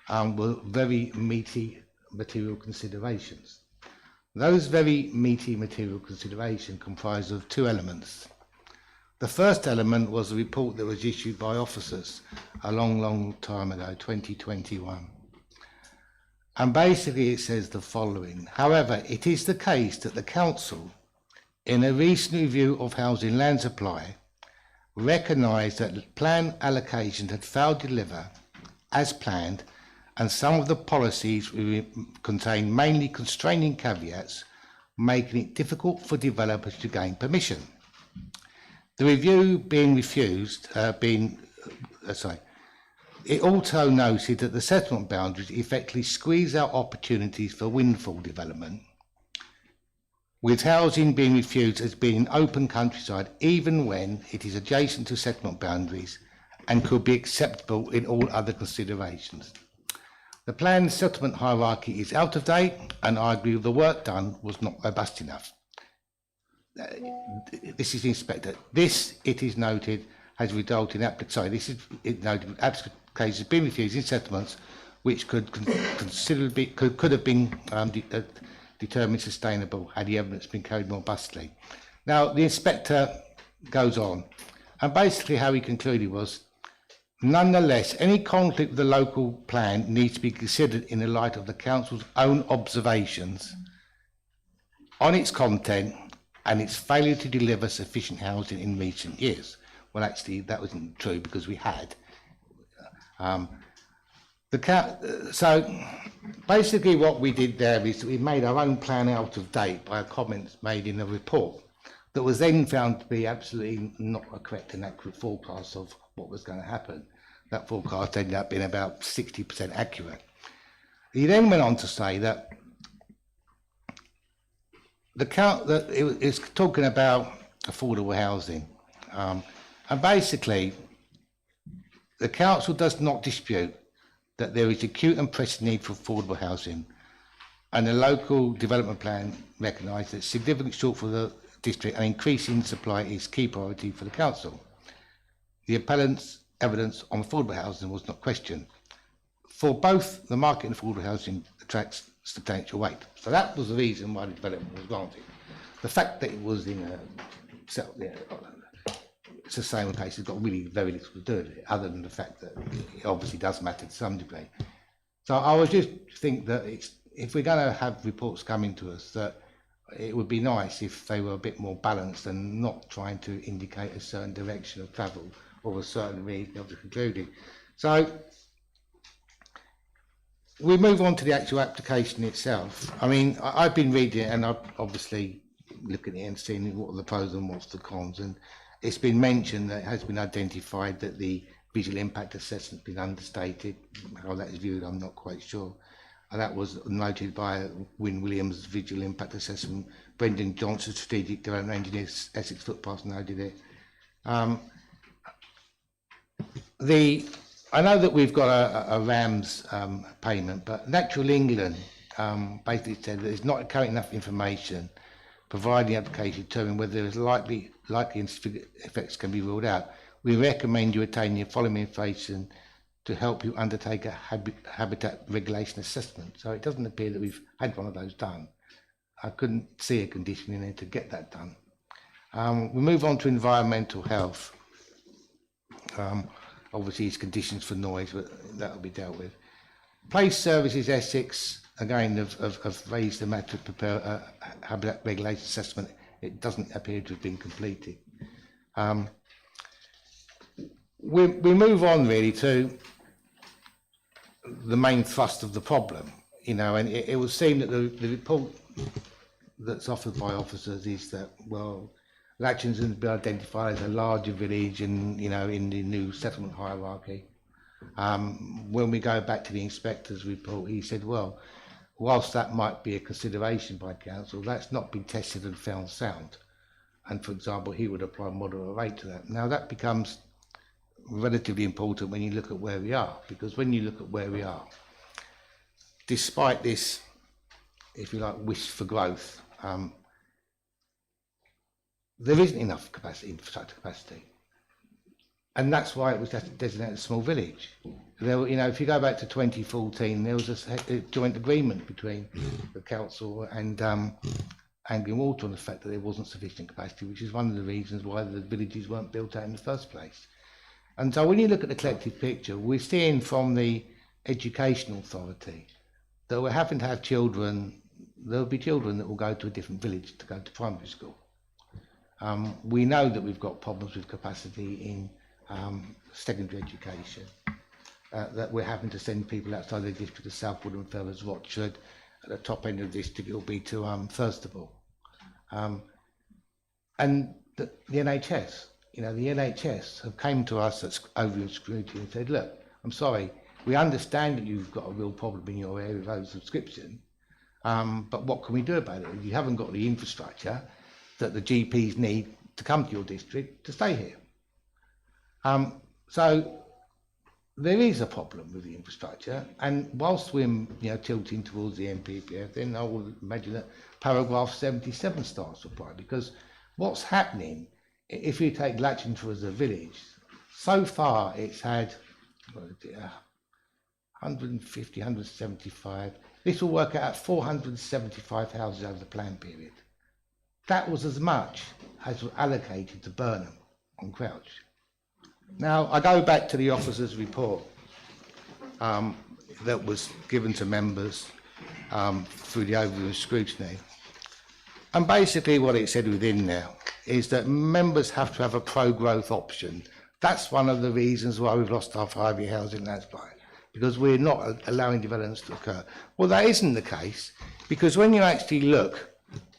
were very meaty material considerations. Those very meaty material considerations comprised of two elements. The first element was a report that was issued by officers a long time ago, 2021. And basically it says the following: however, it is the case that the council, in a recent review of housing land supply, recognised that plan allocations had failed to deliver as planned, and some of the policies contain mainly constraining caveats, making it difficult for developers to gain permission. The review being refused, it also noted that the settlement boundaries effectively squeeze out opportunities for windfall development, with housing being refused as being open countryside even when it is adjacent to settlement boundaries and could be acceptable in all other considerations. The planned settlement hierarchy is out of date, and I agree the work done was not robust enough. This is the inspector. This, it is noted, has resulted in applications being refused in settlements which could have been determined sustainable had the evidence been carried more robustly. Now the inspector goes on, and basically how he concluded was, nonetheless, any conflict with the local plan needs to be considered in the light of the council's own observations on its content and its failure to deliver sufficient housing in recent years. Well, actually, that wasn't true because we had. So basically what we did there is we made our own plan out of date by comments made in the report that was then found to be absolutely not a correct and accurate forecast of what was going to happen. That forecast ended up being about 60% accurate. He then went on to say that it was talking about affordable housing, and basically the council does not dispute that there is acute and pressing need for affordable housing. and the local development plan recognised that significant shortfall for the district and increasing supply is key priority for the council. The appellant's evidence on affordable housing was not questioned. For both, the market and affordable housing attracts substantial weight. So that was the reason why the development was granted. The fact that it was in a it's the same case, it's got really very little to do with it, other than the fact that it obviously does matter to some degree. So I would just think that if we're going to have reports coming to us, that it would be nice if they were a bit more balanced and not trying to indicate a certain direction of travel or a certain reason of the concluding. So we move on to the actual application itself. I mean, I've been reading it and I've obviously looking at it and seeing what are the pros and what's the cons, and it's been mentioned that it has been identified that the visual impact assessment has been understated. How that is viewed, I'm not quite sure. And that was noted by Wyn Williams' visual impact assessment. Brendan Johnson, strategic development engineer, Essex Footpaths, noted it. I know that we've got a RAMS payment, but Natural England basically said that there's not current enough information providing the application to determine whether there is likely and significant effects can be ruled out. We recommend you attain the following information to help you undertake a habitat regulation assessment. So it doesn't appear that we've had one of those done. I couldn't see a condition in there to get that done. We move on to environmental health. Obviously, it's conditions for noise, but that will be dealt with. Place Services Essex, again, have raised the matter to prepare a habitat regulation assessment. It doesn't appear to have been completed. We move on really to the main thrust of the problem, you know, and it would seem that the report that's offered by officers is that, well, Latchingdon has been identified as a larger village and, you know, in the new settlement hierarchy. When we go back to the inspector's report, he said, well, whilst that might be a consideration by council, that's not been tested and found sound. And for example, he would apply a moderate rate to that. Now that becomes relatively important when you look at where we are, because when you look at where we are, despite this, if you like, wish for growth, there isn't enough capacity, infrastructure capacity. And that's why it was designated a small village. There, you know, if you go back to 2014, there was a joint agreement between the council and Anglian Water on the fact that there wasn't sufficient capacity, which is one of the reasons why the villages weren't built out in the first place. And so when you look at the collective picture, we're seeing from the Education Authority that we're having to have children, there'll be children that will go to a different village to go to primary school. We know that we've got problems with capacity in secondary education, that we're having to send people outside the district of Southwood and Fellas Watford. At the top end of the district, it'll be to Thurstable. And the NHS, you know, the NHS have came to us at over scrutiny and said, look, I'm sorry, we understand that you've got a real problem in your area of oversubscription, but what can we do about it? You haven't got the infrastructure that the GPs need to come to your district to stay here. So there is a problem with the infrastructure, and whilst we're tilting towards the NPPF, then I would imagine that paragraph 77 starts to apply, because what's happening, if you take Latchingdon as a village, so far it's had 150, 175, this will work out at 475 houses over the plan period. That was as much as was allocated to Burnham-on-Crouch. Now, I go back to the officer's report that was given to members through the overview scrutiny. And basically what it said within there is that members have to have a pro-growth option. That's one of the reasons why we've lost our 5-year housing land supply, because we're not allowing developments to occur. Well, that isn't the case, because when you actually look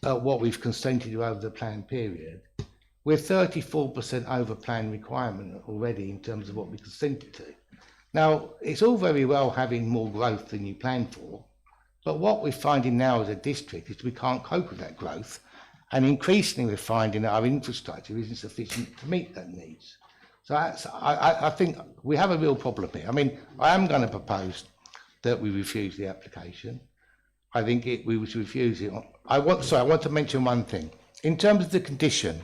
at what we've consented to over the plan period, we're 34% over plan requirement already in terms of what we consented to. Now, it's all very well having more growth than you planned for, but what we're finding now as a district is we can't cope with that growth, and increasingly we're finding that our infrastructure isn't sufficient to meet that needs. So I think we have a real problem here. I mean, I am going to propose that we refuse the application. I think we should refuse it. I want to mention one thing. In terms of the condition,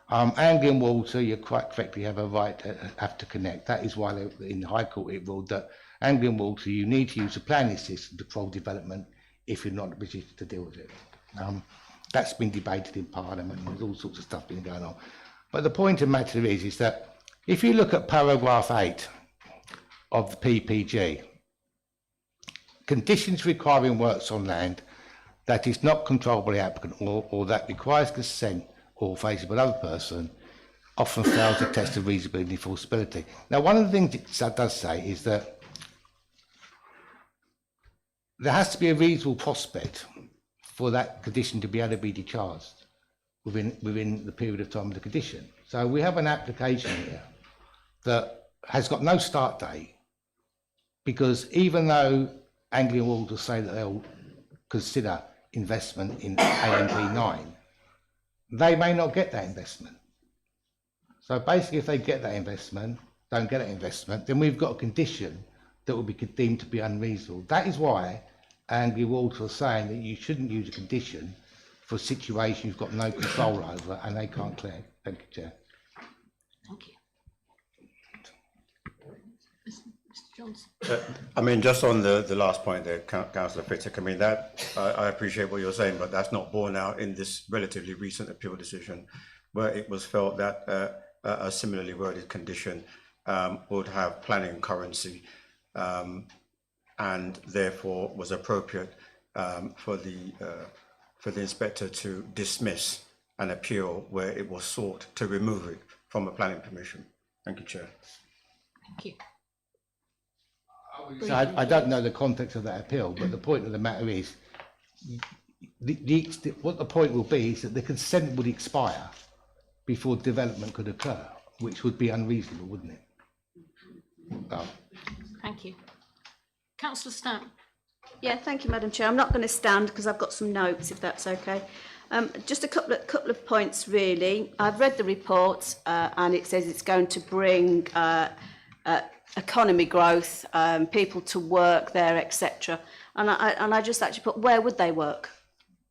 Anglian Water, you're quite correctly have a right to have to connect. That is why in the High Court it ruled that Anglian Water, you need to use a planning system to control development if you're not in a position to deal with it. That's been debated in Parliament, and there's all sorts of stuff been going on. But the point of the matter is that if you look at paragraph 8 of the PPG, conditions requiring works on land that is not controlled by the applicant or that requires consent or favourable other person often fails to test the reasonability and enforceability. Now, one of the things it does say is that there has to be a reasonable prospect for that condition to be able to be discharged within the period of time of the condition. So we have an application here that has got no start date, because even though Anglian Water say that they'll consider investment in AMP 9, they may not get that investment. So basically, if they get that investment, don't get that investment, then we've got a condition that will be deemed to be unreasonable. That is why Anglian Water are saying that you shouldn't use a condition for a situation you've got no control over and they can't clear. Thank you, Chair. Thank you. Mr. Johnson. I mean, just on the last point there, Councillor Fittick, I mean, that I appreciate what you're saying, but that's not borne out in this relatively recent appeal decision, where it was felt that a similarly worded condition would have planning currency and therefore was appropriate for the inspector to dismiss an appeal where it was sought to remove it from a planning permission. Thank you, Chair. Thank you. So I don't know the context of that appeal, but the point of the matter is, what the point will be is that the consent would expire before development could occur, which would be unreasonable, wouldn't it? Oh. Thank you. Councillor Stamp. Yeah, thank you, Madam Chair. I'm not going to stand because I've got some notes, if that's okay. Just a couple of points, really. I've read the report and it says it's going to bring economy growth, people to work there, etc. And I just actually put, where would they work?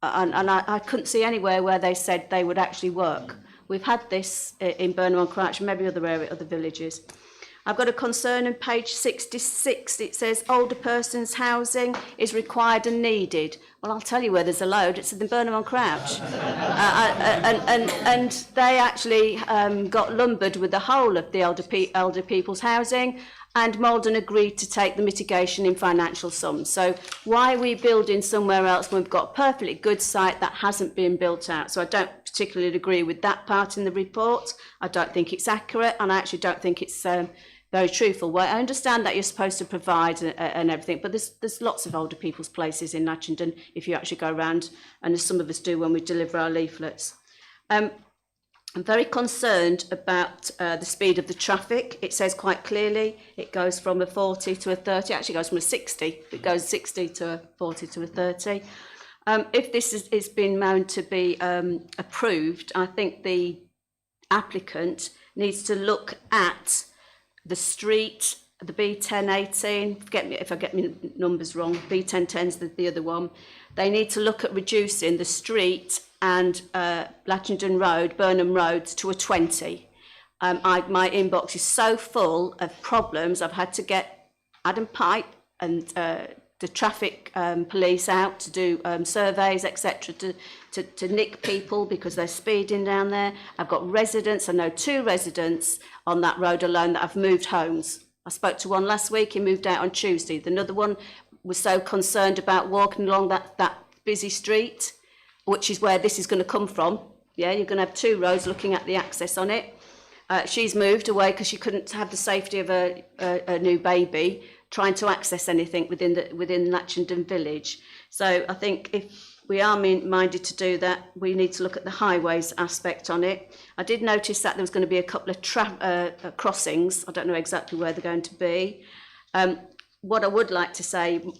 And I couldn't see anywhere where they said they would actually work. We've had this in Burnham-on-Crouch and maybe other villages. I've got a concern on page 66. It says older persons housing is required and needed. Well, I'll tell you where there's a load. It's in Burnham-on-Crouch. And they actually got lumbered with the whole of the elder people's housing, and Maldon agreed to take the mitigation in financial sums. So why are we building somewhere else when we've got a perfectly good site that hasn't been built out? So I don't particularly agree with that part in the report. I don't think it's accurate, and I actually don't think it's very truthful. Well, I understand that you're supposed to provide and everything, but there's lots of older people's places in Latchingdon if you actually go around, and as some of us do when we deliver our leaflets. I'm very concerned about the speed of the traffic. It says quite clearly it goes from a 40 to a 30. It actually goes from a 60. It goes 60 to a 40 to a 30. If this is being meant to be approved, I think the applicant needs to look at the street, the B1018, forget me if I get my numbers wrong, B1010's the other one. They need to look at reducing the street and Latchingdon Road, Burnham Road to a 20. My inbox is so full of problems. I've had to get Adam Pipe and the traffic police out to do surveys, etc., to nick people because they're speeding down there. I've got residents, I know 2 residents on that road alone that have moved homes. I spoke to one last week, he moved out on Tuesday. Another one was so concerned about walking along that busy street, which is where this is going to come from. Yeah, you're going to have 2 roads looking at the access on it. She's moved away because she couldn't have the safety of a new baby trying to access anything within Latchingdon village. So I think if we are minded to do that, we need to look at the highways aspect on it. I did notice that there was going to be a couple of crossings. I don't know exactly where they're going to be. What I would like to say, 2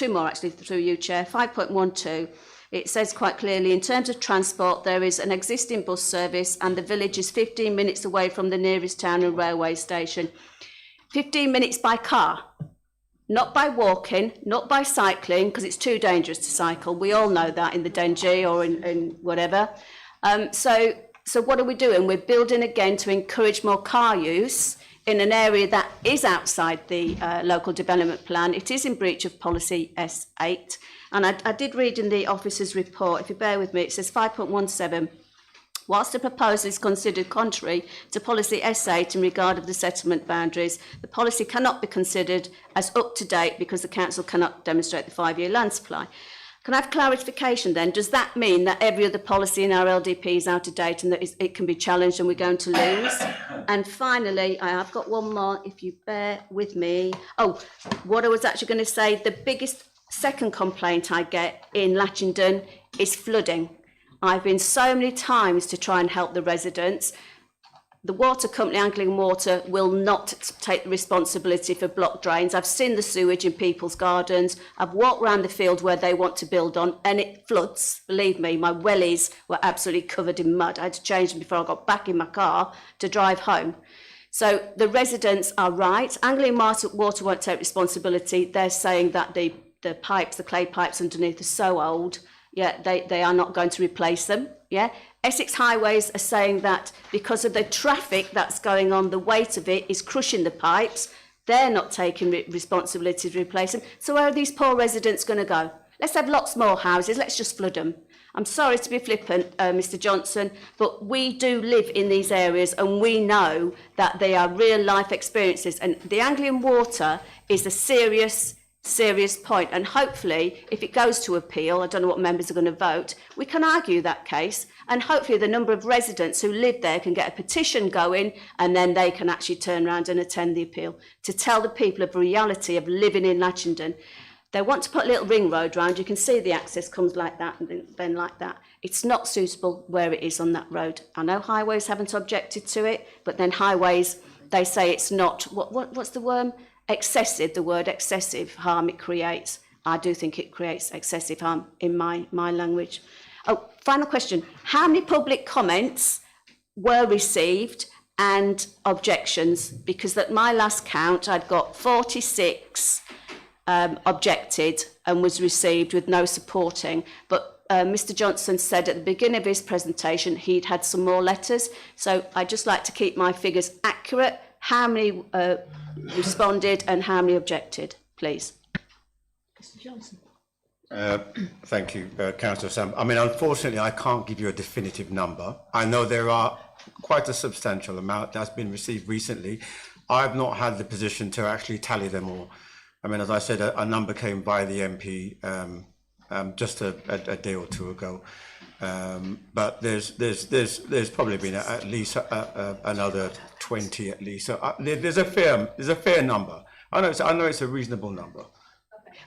more actually through you, Chair. 5.12. It says quite clearly, in terms of transport, there is an existing bus service and the village is 15 minutes away from the nearest town and railway station. 15 minutes by car, not by walking, not by cycling, because it's too dangerous to cycle. We all know that in the Dengie or in whatever. So what are we doing? We're building again to encourage more car use in an area that is outside the local development plan. It is in breach of policy S8. And I did read in the officer's report, if you bear with me, it says 5.17, whilst the proposal is considered contrary to policy S8 in regard of the settlement boundaries, the policy cannot be considered as up to date because the council cannot demonstrate the 5-year land supply. Can I have clarification then? Does that mean that every other policy in our LDP is out of date and that it can be challenged and we're going to lose? And finally, I have got one more, if you bear with me. Oh, what I was actually going to say, the biggest second complaint I get in Latchingdon is flooding. I've been so many times to try and help the residents. The water company, Anglian Water, will not take the responsibility for blocked drains. I've seen the sewage in people's gardens. I've walked around the field where they want to build on and it floods. Believe me, my wellies were absolutely covered in mud. I had to change them before I got back in my car to drive home. So the residents are right. Anglian Water won't take responsibility. They're saying that the pipes, the clay pipes underneath are so old, yeah, they are not going to replace them, yeah. Essex Highways are saying that because of the traffic that's going on, the weight of it is crushing the pipes. They're not taking responsibility to replace them. So where are these poor residents going to go? Let's have lots more houses. Let's just flood them. I'm sorry to be flippant, Mr. Johnson, but we do live in these areas and we know that they are real life experiences. And the Anglian Water is a serious point, and hopefully if it goes to appeal, I don't know what members are going to vote, we can argue that case, and hopefully the number of residents who live there can get a petition going, and then they can actually turn around and attend the appeal to tell the people of the reality of living in Latchingdon. They want to put a little ring road round. You can see the access comes like that and then like that. It's not suitable where it is on that road. I know Highways haven't objected to it, but then Highways, they say it's not, what's the word? Excessive, the word excessive harm it creates. I do think it creates excessive harm in my language. Oh, final question. How many public comments were received and objections? Because at my last count, I'd got 46 objected and was received with no supporting. But Mr. Johnson said at the beginning of his presentation he'd had some more letters. So I'd just like to keep my figures accurate. How many responded and how many objected, please? Mr. Johnson. Thank you, Councillor Sam. I mean, unfortunately, I can't give you a definitive number. I know there are quite a substantial amount that's been received recently. I've not had the position to actually tally them all. I mean, as I said, a number came by the MP just a day or two ago. But there's probably been at least another 20 at least. So there's a fair number. I know it's a reasonable number.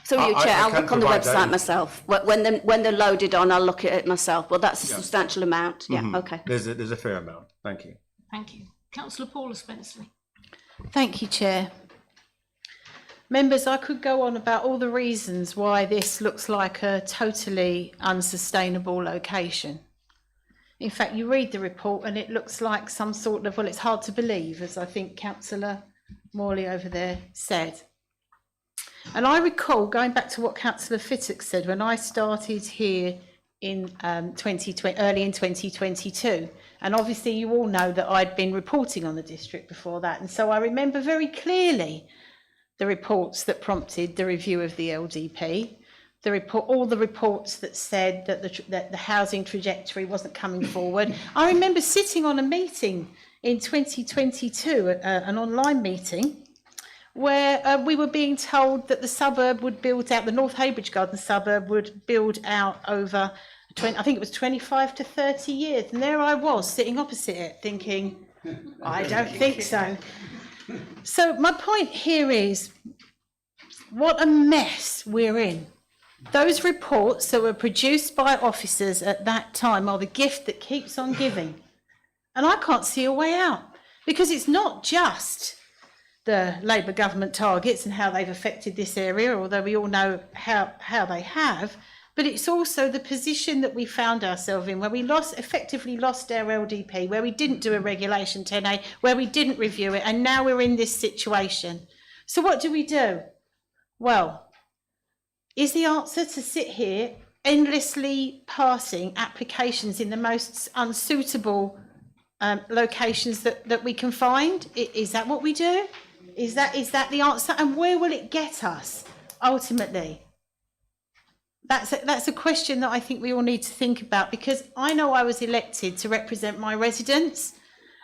So you Chair, I'll look on the website myself. When they're loaded on, I'll look at it myself. Well, that's a substantial amount. Yeah, okay. There's a fair amount. Thank you. Thank you. Councillor Paula Spenceley. Thank you, Chair. Members, I could go on about all the reasons why this looks like a totally unsustainable location. In fact, you read the report and it looks like some sort of, well, it's hard to believe, as I think Councillor Morley over there said. And I recall going back to what Councillor Fittock said when I started here in early in 2022. And obviously you all know that I'd been reporting on the district before that. And so I remember very clearly the reports that prompted the review of the LDP, all the reports that said that the housing trajectory wasn't coming forward. I remember sitting on a meeting in 2022, an online meeting, where we were being told that the suburb would build out, the North Heybridge Garden suburb would build out over, I think it was 25 to 30 years. And there I was sitting opposite it thinking, I don't think so. So my point here is, what a mess we're in. Those reports that were produced by officers at that time are the gift that keeps on giving. And I can't see a way out, because it's not just the Labour government targets and how they've affected this area, although we all know how they have, but it's also the position that we found ourselves in, where we effectively lost our LDP, where we didn't do a regulation 10A, where we didn't review it, and now we're in this situation. So what do? Well, is the answer to sit here endlessly passing applications in the most unsuitable locations that we can find? Is that what we do? Is that the answer? And where will it get us ultimately? That's a question that I think we all need to think about, because I know I was elected to represent my residents,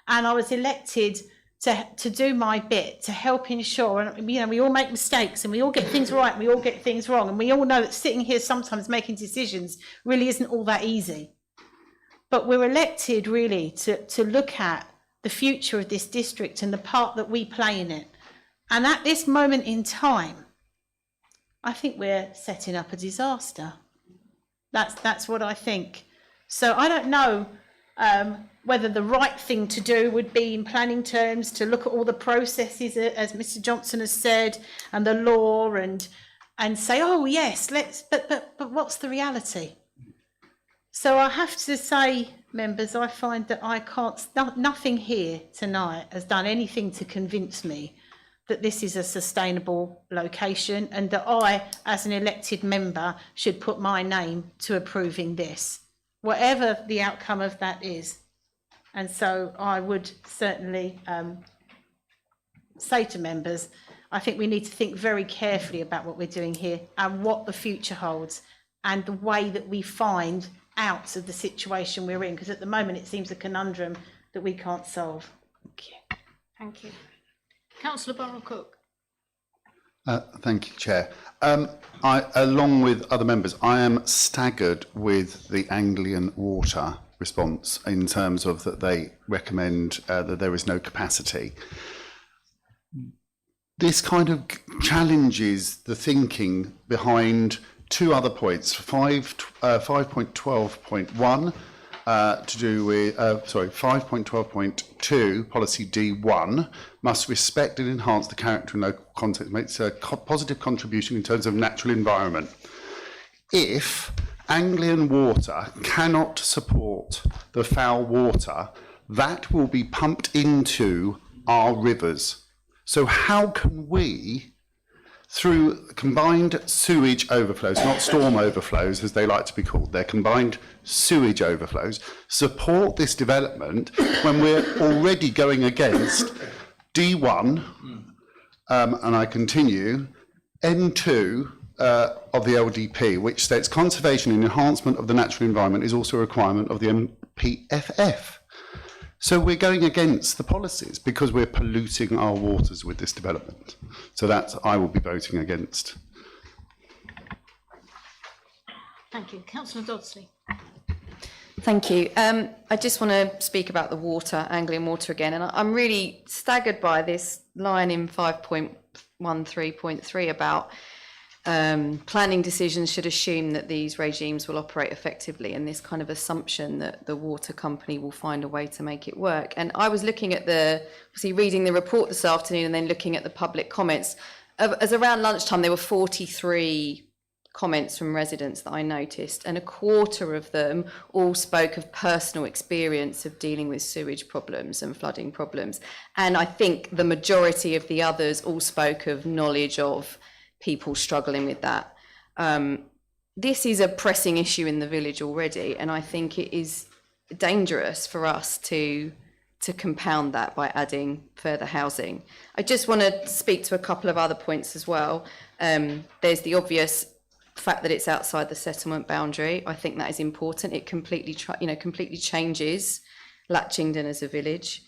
and I was elected to do my bit to help ensure, and we all make mistakes and we all get things right and we all get things wrong, and we all know that sitting here sometimes making decisions really isn't all that easy. But we're elected really to look at the future of this district and the part that we play in it. And at this moment in time, I think we're setting up a disaster. That's what I think. So I don't know whether the right thing to do would be, in planning terms, to look at all the processes, as Mr. Johnson has said, and the law, and say, oh yes, let's. But what's the reality? So I have to say, members, I find that I can't. Nothing here tonight has done anything to convince me that this is a sustainable location, and that I, as an elected member, should put my name to approving this, whatever the outcome of that is. And so I would certainly say to members, I think we need to think very carefully about what we're doing here and what the future holds, and the way that we find out of the situation we're in, because at the moment it seems a conundrum that we can't solve. Thank you. Thank you. Councillor Burrow-Cook. Thank you, Chair. Along with other members, I am staggered with the Anglian Water response in terms of that they recommend that there is no capacity. This kind of challenges the thinking behind two other points, 5.12.1 to do with, 5.12.2, policy D1, must respect and enhance the character and local context, makes a positive contribution in terms of natural environment. If Anglian Water cannot support the foul water, that will be pumped into our rivers. So how can we, through combined sewage overflows, not storm overflows as they like to be called, they're combined sewage overflows, support this development when we're already going against D1, and I continue, N2 of the LDP, which states conservation and enhancement of the natural environment is also a requirement of the MPFF. So we're going against the policies because we're polluting our waters with this development. So that's, I will be voting against. Thank you. Councillor Dodsley. Thank you. I just want to speak about the water, Anglian Water again, and I'm really staggered by this line in 5.13.3 about planning decisions should assume that these regimes will operate effectively, and this kind of assumption that the water company will find a way to make it work. And I was looking at obviously reading the report this afternoon and then looking at the public comments. As around lunchtime, there were 43 comments from residents that I noticed, and a quarter of them all spoke of personal experience of dealing with sewage problems and flooding problems. And I think the majority of the others all spoke of knowledge of people struggling with that. This is a pressing issue in the village already, and I think it is dangerous for us to compound that by adding further housing. I just want to speak to a couple of other points as well. There's the obvious fact that it's outside the settlement boundary. I think that is important. It completely changes Latchingdon as a village.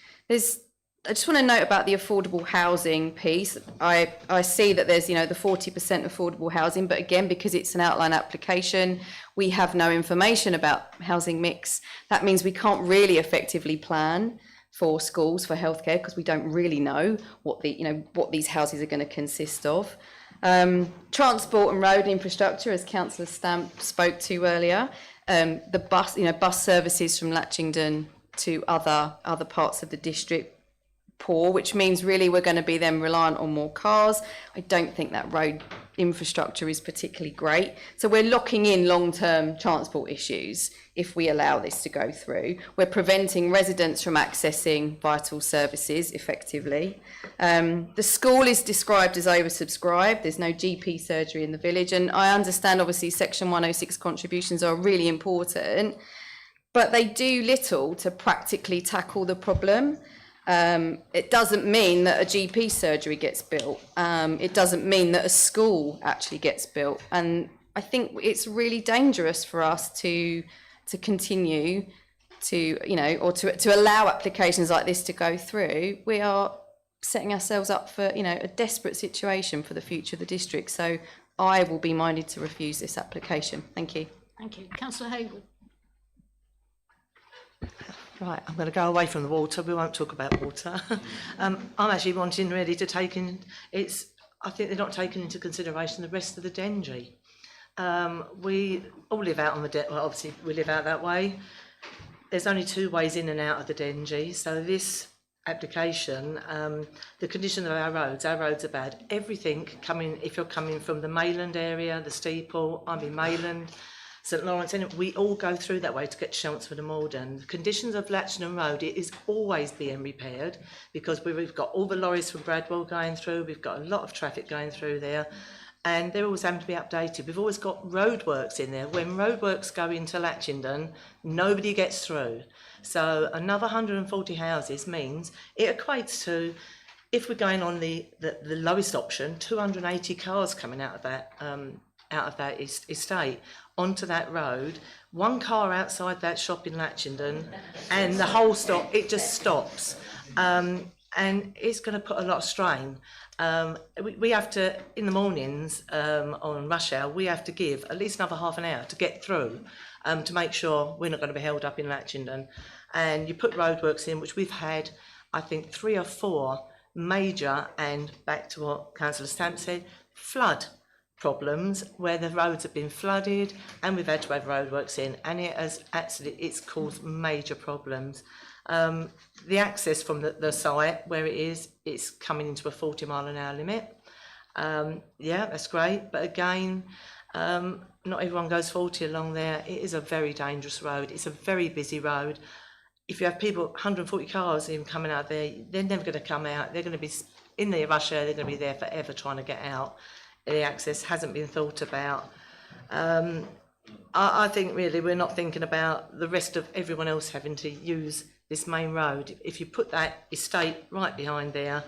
I just want to note about the affordable housing piece. I see that there's, the 40% affordable housing, but again, because it's an outline application, we have no information about housing mix. That means we can't really effectively plan for schools, for healthcare, because we don't really know what these houses are going to consist of. Transport and road infrastructure, as Councillor Stamp spoke to earlier, the bus services from Latchingdon to other parts of the district, poor, which means really we're going to be then reliant on more cars. I don't think that road infrastructure is particularly great. So we're locking in long-term transport issues if we allow this to go through. We're preventing residents from accessing vital services effectively. The school is described as oversubscribed. There's no GP surgery in the village. And I understand, obviously, Section 106 contributions are really important, but they do little to practically tackle the problem. It doesn't mean that a GP surgery gets built. It doesn't mean that a school actually gets built. And I think it's really dangerous for us to continue to, or to allow applications like this to go through. We are setting ourselves up for, a desperate situation for the future of the district. So I will be minded to refuse this application. Thank you. Thank you. Councillor Hayward. Right, I'm going to go away from the water. We won't talk about water. I'm actually wanting really to take in, I think they're not taking into consideration the rest of the Dengie. We all live out on the, well, obviously we live out that way. There's only 2 ways in and out of the Dengie. So this application, the condition of our roads are bad. Everything coming, if you're coming from the Mayland area, the Steeple, I'm in Mayland, St Lawrence, and we all go through that way to get to Chelmsford and Maldon. The conditions of Latchingdon Road, it is always being repaired because we've got all the lorries from Bradwell going through, we've got a lot of traffic going through there, and they're always having to be updated. We've always got roadworks in there. When roadworks go into Latchingdon, nobody gets through. So another 140 houses means it equates to, if we're going on the lowest option, 280 cars coming out of that estate onto that road. 1 car outside that shop in Latchingdon, and the whole stop, it just stops. And it's going to put a lot of strain. We have to, in the mornings on rush hour, we have to give at least another half an hour to get through to make sure we're not going to be held up in Latchingdon. And you put roadworks in, which we've had, I think, 3 or 4 major, and back to what Councillor Stamp said, flood problems where the roads have been flooded and we've had to have roadworks in, and it has absolutely, it's caused major problems. The access from the site where it is, it's coming into a 40-mile-an-hour limit. Yeah, that's great, but again, not everyone goes 40 along there. It is a very dangerous road. It's a very busy road. If you have people, 140 cars even coming out there, they're never going to come out. They're going to be in the rush hour. They're going to be there forever trying to get out. The access hasn't been thought about. I think really we're not thinking about the rest of everyone else having to use this main road. If you put that estate right behind there,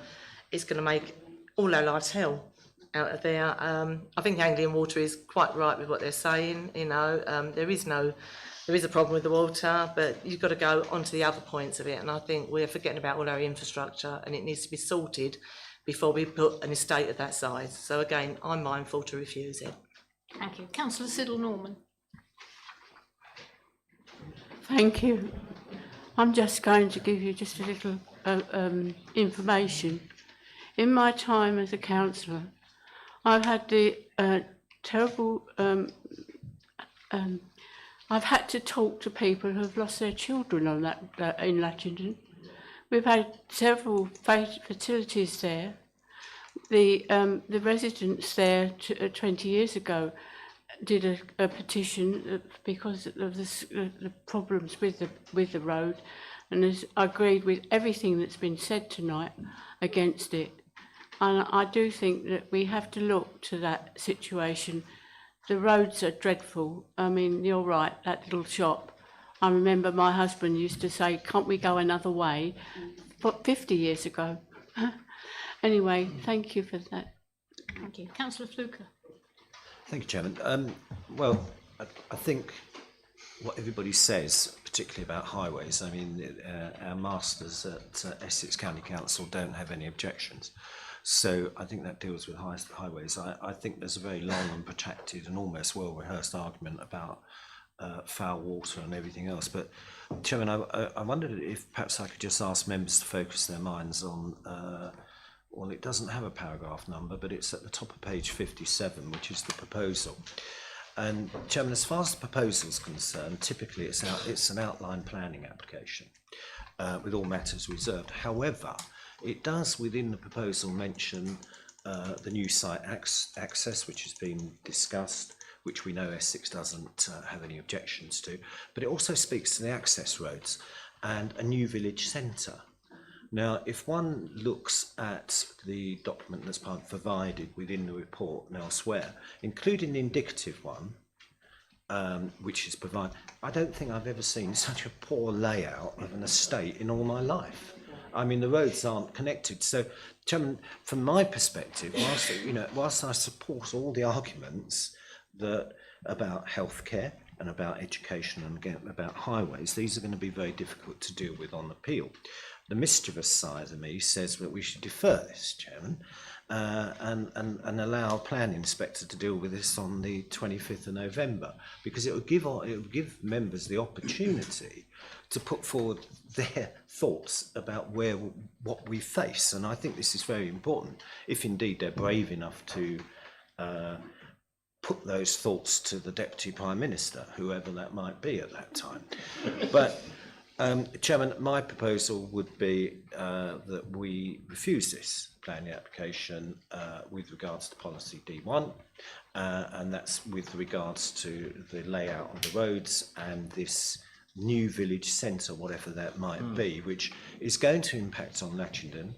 it's going to make all our lives hell out of there. I think Anglian Water is quite right with what they're saying. There is a problem with the water, but you've got to go onto the other points of it. And I think we're forgetting about all our infrastructure, and it needs to be sorted before we put an estate of that size. So again, I'm mindful to refuse it. Thank you. Councillor Siddle Norman. Thank you. I'm just going to give you just a little information. In my time as a councillor, I've had the terrible, I've had to talk to people who have lost their children on that in Latchingdon. We've had several fatalities there. The residents there 20 years ago did a petition because of the problems with the road, and I agreed with everything that's been said tonight against it. And I do think that we have to look to that situation. The roads are dreadful. I mean, you're right, that little shop. I remember my husband used to say, can't we go another way? But 50 years ago. Anyway, thank you for that. Thank you. Councillor Fluker. Thank you, Chairman. Well, I think what everybody says, particularly about highways, I mean, our masters at Essex County Council don't have any objections. So I think that deals with highways. I think there's a very long and protracted and almost well-rehearsed argument about foul water and everything else. But, Chairman, I wondered if perhaps I could just ask members to focus their minds on, well, it doesn't have a paragraph number, but it's at the top of page 57, which is the proposal. And, Chairman, as far as the proposal is concerned, typically it's an outline planning application with all matters reserved. However, it does, within the proposal, mention the new site access, which has been discussed, which we know Essex doesn't have any objections to, but it also speaks to the access roads and a new village centre. Now, if one looks at the document that's provided within the report and elsewhere, including the indicative one, which is provided, I don't think I've ever seen such a poor layout of an estate in all my life. I mean, the roads aren't connected. So, Chairman, from my perspective, whilst I support all the arguments about healthcare and about education and again about highways, these are going to be very difficult to deal with on appeal. The mischievous side of me says that we should defer this, Chairman, and allow a planning inspector to deal with this on the 25th of November, because it would give members the opportunity to put forward their thoughts about what we face, and I think this is very important. If indeed they're brave enough to put those thoughts to the Deputy Prime Minister, whoever that might be at that time, but. Chairman, my proposal would be that we refuse this planning application with regards to policy D1, and that's with regards to the layout of the roads and this new village centre, whatever that might be, which is going to impact on Latchingdon,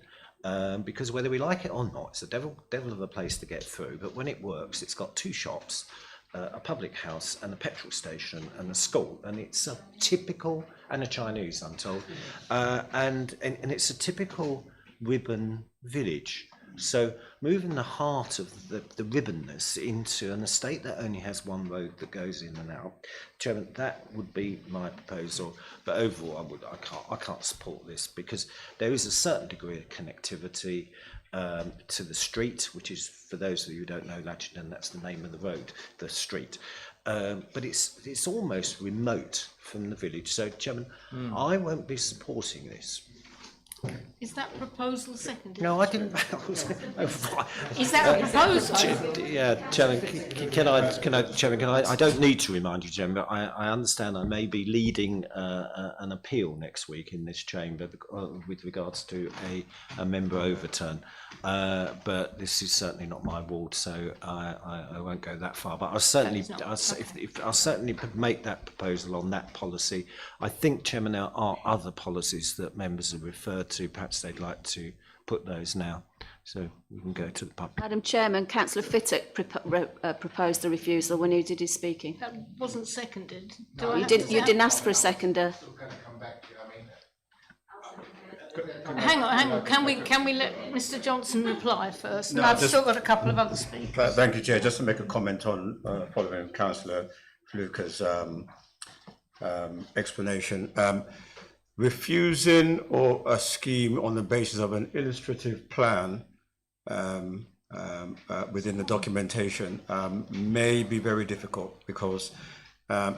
because whether we like it or not, it's a devil of a place to get through, but when it works, it's got 2 shops, a public house and a petrol station and a school, and it's a typical, and a Chinese I'm told, and it's a typical ribbon village. So moving the heart of the ribbonness into an estate that only has one road that goes in and out, Chairman, that would be my proposal. But overall, I can't support this, because there is a certain degree of connectivity to the street, which is, for those of you who don't know Latchingdon, that's the name of the road, the street. But it's almost remote from the village. So, Chairman, I won't be supporting this. Is that proposal seconded? No, I didn't. Is that a proposal? Yeah, Chairman, Chairman, I don't need to remind you, Chairman, but I understand I may be leading an appeal next week in this chamber with regards to a member overturn. But this is certainly not my ward, so I won't go that far. But I'll certainly make that proposal on that policy. I think, Chairman, there are other policies that members have referred to. Perhaps they'd like to put those now, so we can go to the public. Madam Chairman, Councillor Fittock proposed the refusal when he did his speaking. That wasn't seconded. You didn't ask for a seconder. Hang on. Can we let Mr. Johnson reply first? No, I've still got a couple of other speakers. Thank you, Chair. Just to make a comment on following Councillor Fluker's explanation. Refusing or a scheme on the basis of an illustrative plan within the documentation may be very difficult, because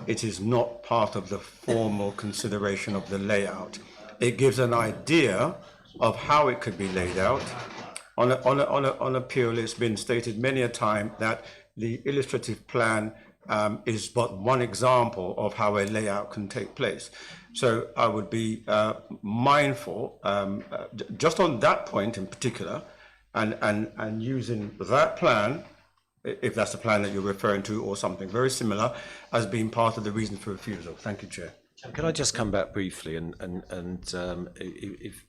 it is not part of the formal consideration of the layout. It gives an idea of how it could be laid out. On appeal, it's been stated many a time that the illustrative plan is but one example of how a layout can take place. So I would be mindful, just on that point in particular, and using that plan, if that's the plan that you're referring to, or something very similar, as being part of the reason for refusal. Thank you, Chair. Can I just come back briefly, and if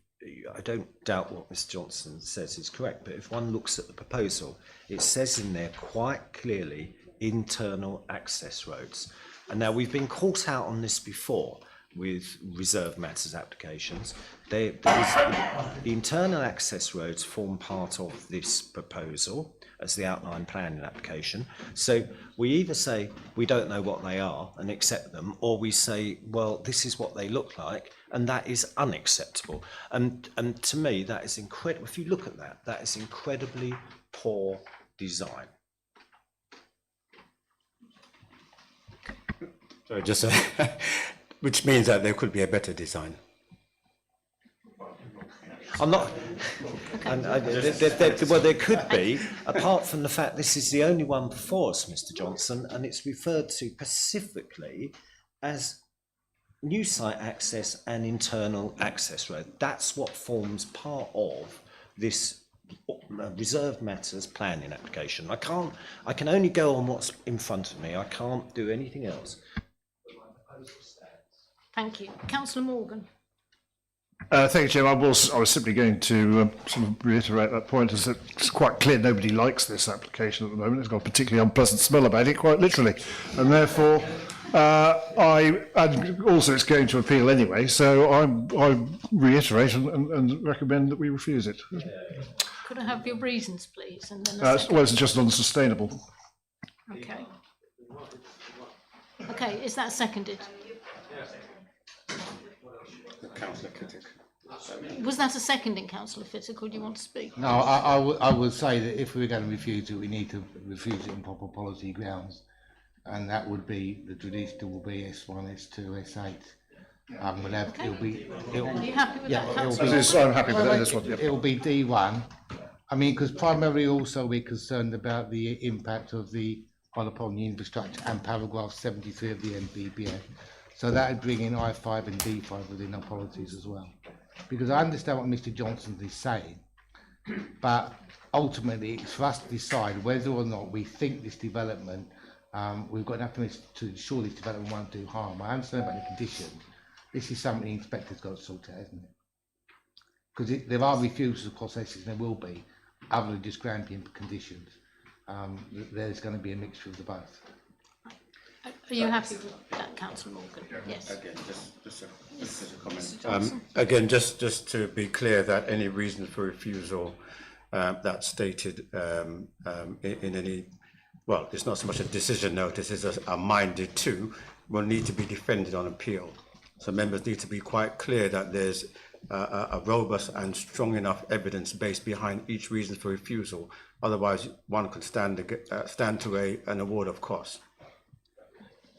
I don't doubt what Mr. Johnson says is correct, but if one looks at the proposal, it says in there quite clearly internal access roads. And now we've been caught out on this before with reserve matters applications. The internal access roads form part of this proposal as the outline planning application. So we either say we don't know what they are and accept them, or we say, well, this is what they look like, and that is unacceptable. And to me, that is incredible. If you look at that, that is incredibly poor design. So just which means that there could be a better design. I'm not. Well, there could be, apart from the fact this is the only one before us, Mr. Johnson, and it's referred to specifically as new site access and internal access road. That's what forms part of this reserved matters planning application. I can only go on what's in front of me. I can't do anything else. Thank you. Councillor Morgan. Thank you, Chair. I was simply going to sort of reiterate that point. Is that it's quite clear nobody likes this application at the moment. It's got a particularly unpleasant smell about it, quite literally, and therefore, and also it's going to appeal anyway. So I reiterate and recommend that we refuse it. Could I have your reasons, please? And then Well, it's just unsustainable. Okay. Okay, is that seconded? Councillor Kittick. Was that a seconding, Councillor Fittick, or do you want to speak? No, I would say that if we're going to refuse it, we need to refuse it on proper policy grounds, and that would be the traditional will be S1, S2, S8. We'll have, it'll be. Are you happy with that, Councillor? I'm happy with that. This one. Yep. It'll be D1. I mean, because primarily also we're concerned about the impact of upon the infrastructure and paragraph 73 of the NPPF. So that would bring in I5 and D5 within our policies as well. Because I understand what Mr. Johnson is saying, but ultimately it's for us to decide whether or not we think this development, we've got enough to ensure this development won't do harm. I understand about the conditions. This is something the inspector's got to sort out, isn't it? Because there are refusals across Essex, and there will be, other than just granting conditions. There's going to be a mixture of the both. Are you happy with that, Councillor Morgan? Yes. Again, just a comment. Again, just to be clear that any reason for refusal that's stated in any, well, it's not so much a decision notice, it's a minded to, will need to be defended on appeal. So members need to be quite clear that there's a robust and strong enough evidence base behind each reason for refusal. Otherwise, one could stand to an award of costs.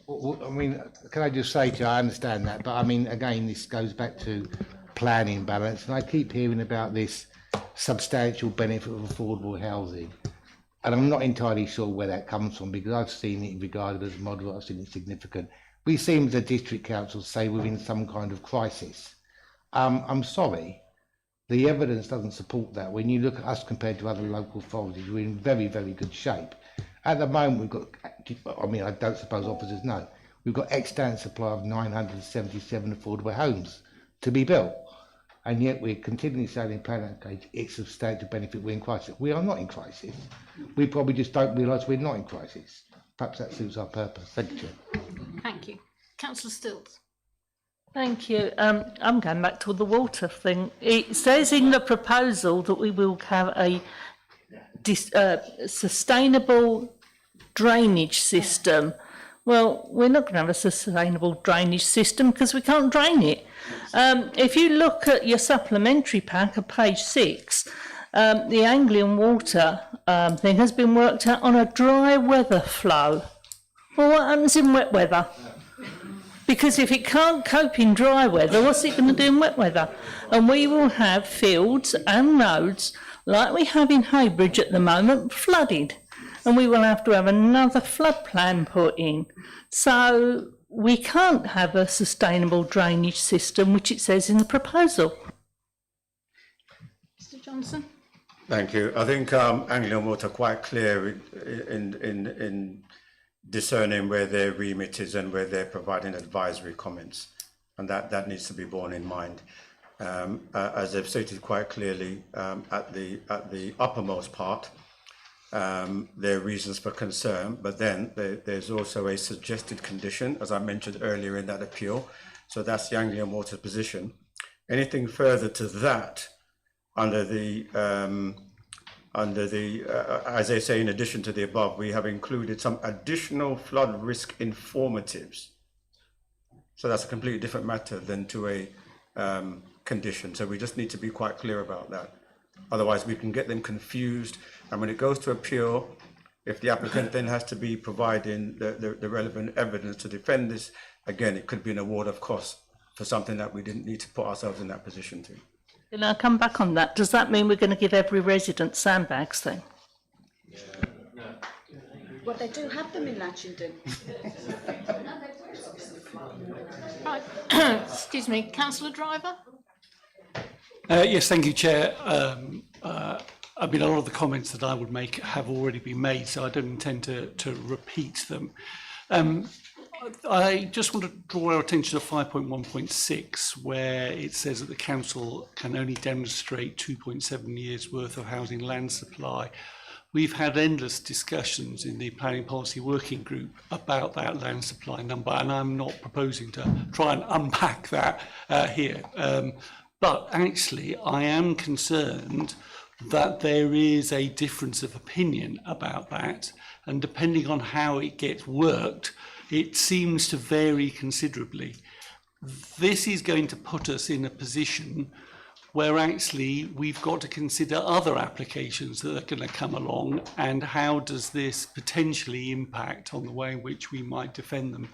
Well, I mean, can I just say to you, I understand that, but I mean, again, this goes back to planning balance, and I keep hearing about this substantial benefit of affordable housing, and I'm not entirely sure where that comes from, because I've seen it regarded as moderate, I've seen it significant. We seem as a district council say we're in some kind of crisis. I'm sorry, the evidence doesn't support that. When you look at us compared to other local authorities, we're in very, very good shape. At the moment, we've got, I mean, I don't suppose officers know, we've got extant supply of 977 affordable homes to be built. And yet we're continually saying in planning application, it's substantial benefit, we're in crisis. We are not in crisis. We probably just don't realise we're not in crisis. Perhaps that suits our purpose. Thank you, Chair. Thank you. Councillor Stills. Thank you. I'm going back to the water thing. It says in the proposal that we will have a sustainable drainage system. Well, we're not going to have a sustainable drainage system because we can't drain it. If you look at your supplementary pack at page 6, the Anglian water thing has been worked out on a dry weather flow. Well, what happens in wet weather? Because if it can't cope in dry weather, what's it going to do in wet weather? And we will have fields and roads like we have in Haybridge at the moment, flooded. And we will have to have another flood plan put in. So we can't have a sustainable drainage system, which it says in the proposal. Mr. Johnson. Thank you. I think Anglian Water are quite clear in discerning where their remit is and where they're providing advisory comments, and that needs to be borne in mind. As they've stated quite clearly at the uppermost part, there are reasons for concern, but then there's also a suggested condition, as I mentioned earlier in that appeal. So that's the Anglian Water position. Anything further to that, under the as they say, in addition to the above, we have included some additional flood risk informatives. So that's a completely different matter than to a condition. So we just need to be quite clear about that. Otherwise, we can get them confused. And when it goes to appeal, if the applicant then has to be providing the relevant evidence to defend this, again, it could be an award of costs for something that we didn't need to put ourselves in that position to. Can I come back on that? Does that mean we're going to give every resident sandbags then? Well, they do have them in Latchingdon. Right. Excuse me, Councillor Driver. Yes, thank you, Chair. I mean, a lot of the comments that I would make have already been made, so I don't intend to repeat them. I just want to draw our attention to 5.1.6, where it says that the council can only demonstrate 2.7 years worth of housing land supply. We've had endless discussions in the Planning Policy Working Group about that land supply number, and I'm not proposing to try and unpack that here. But actually, I am concerned that there is a difference of opinion about that, and depending on how it gets worked, it seems to vary considerably. This is going to put us in a position where actually we've got to consider other applications that are going to come along, and how does this potentially impact on the way in which we might defend them.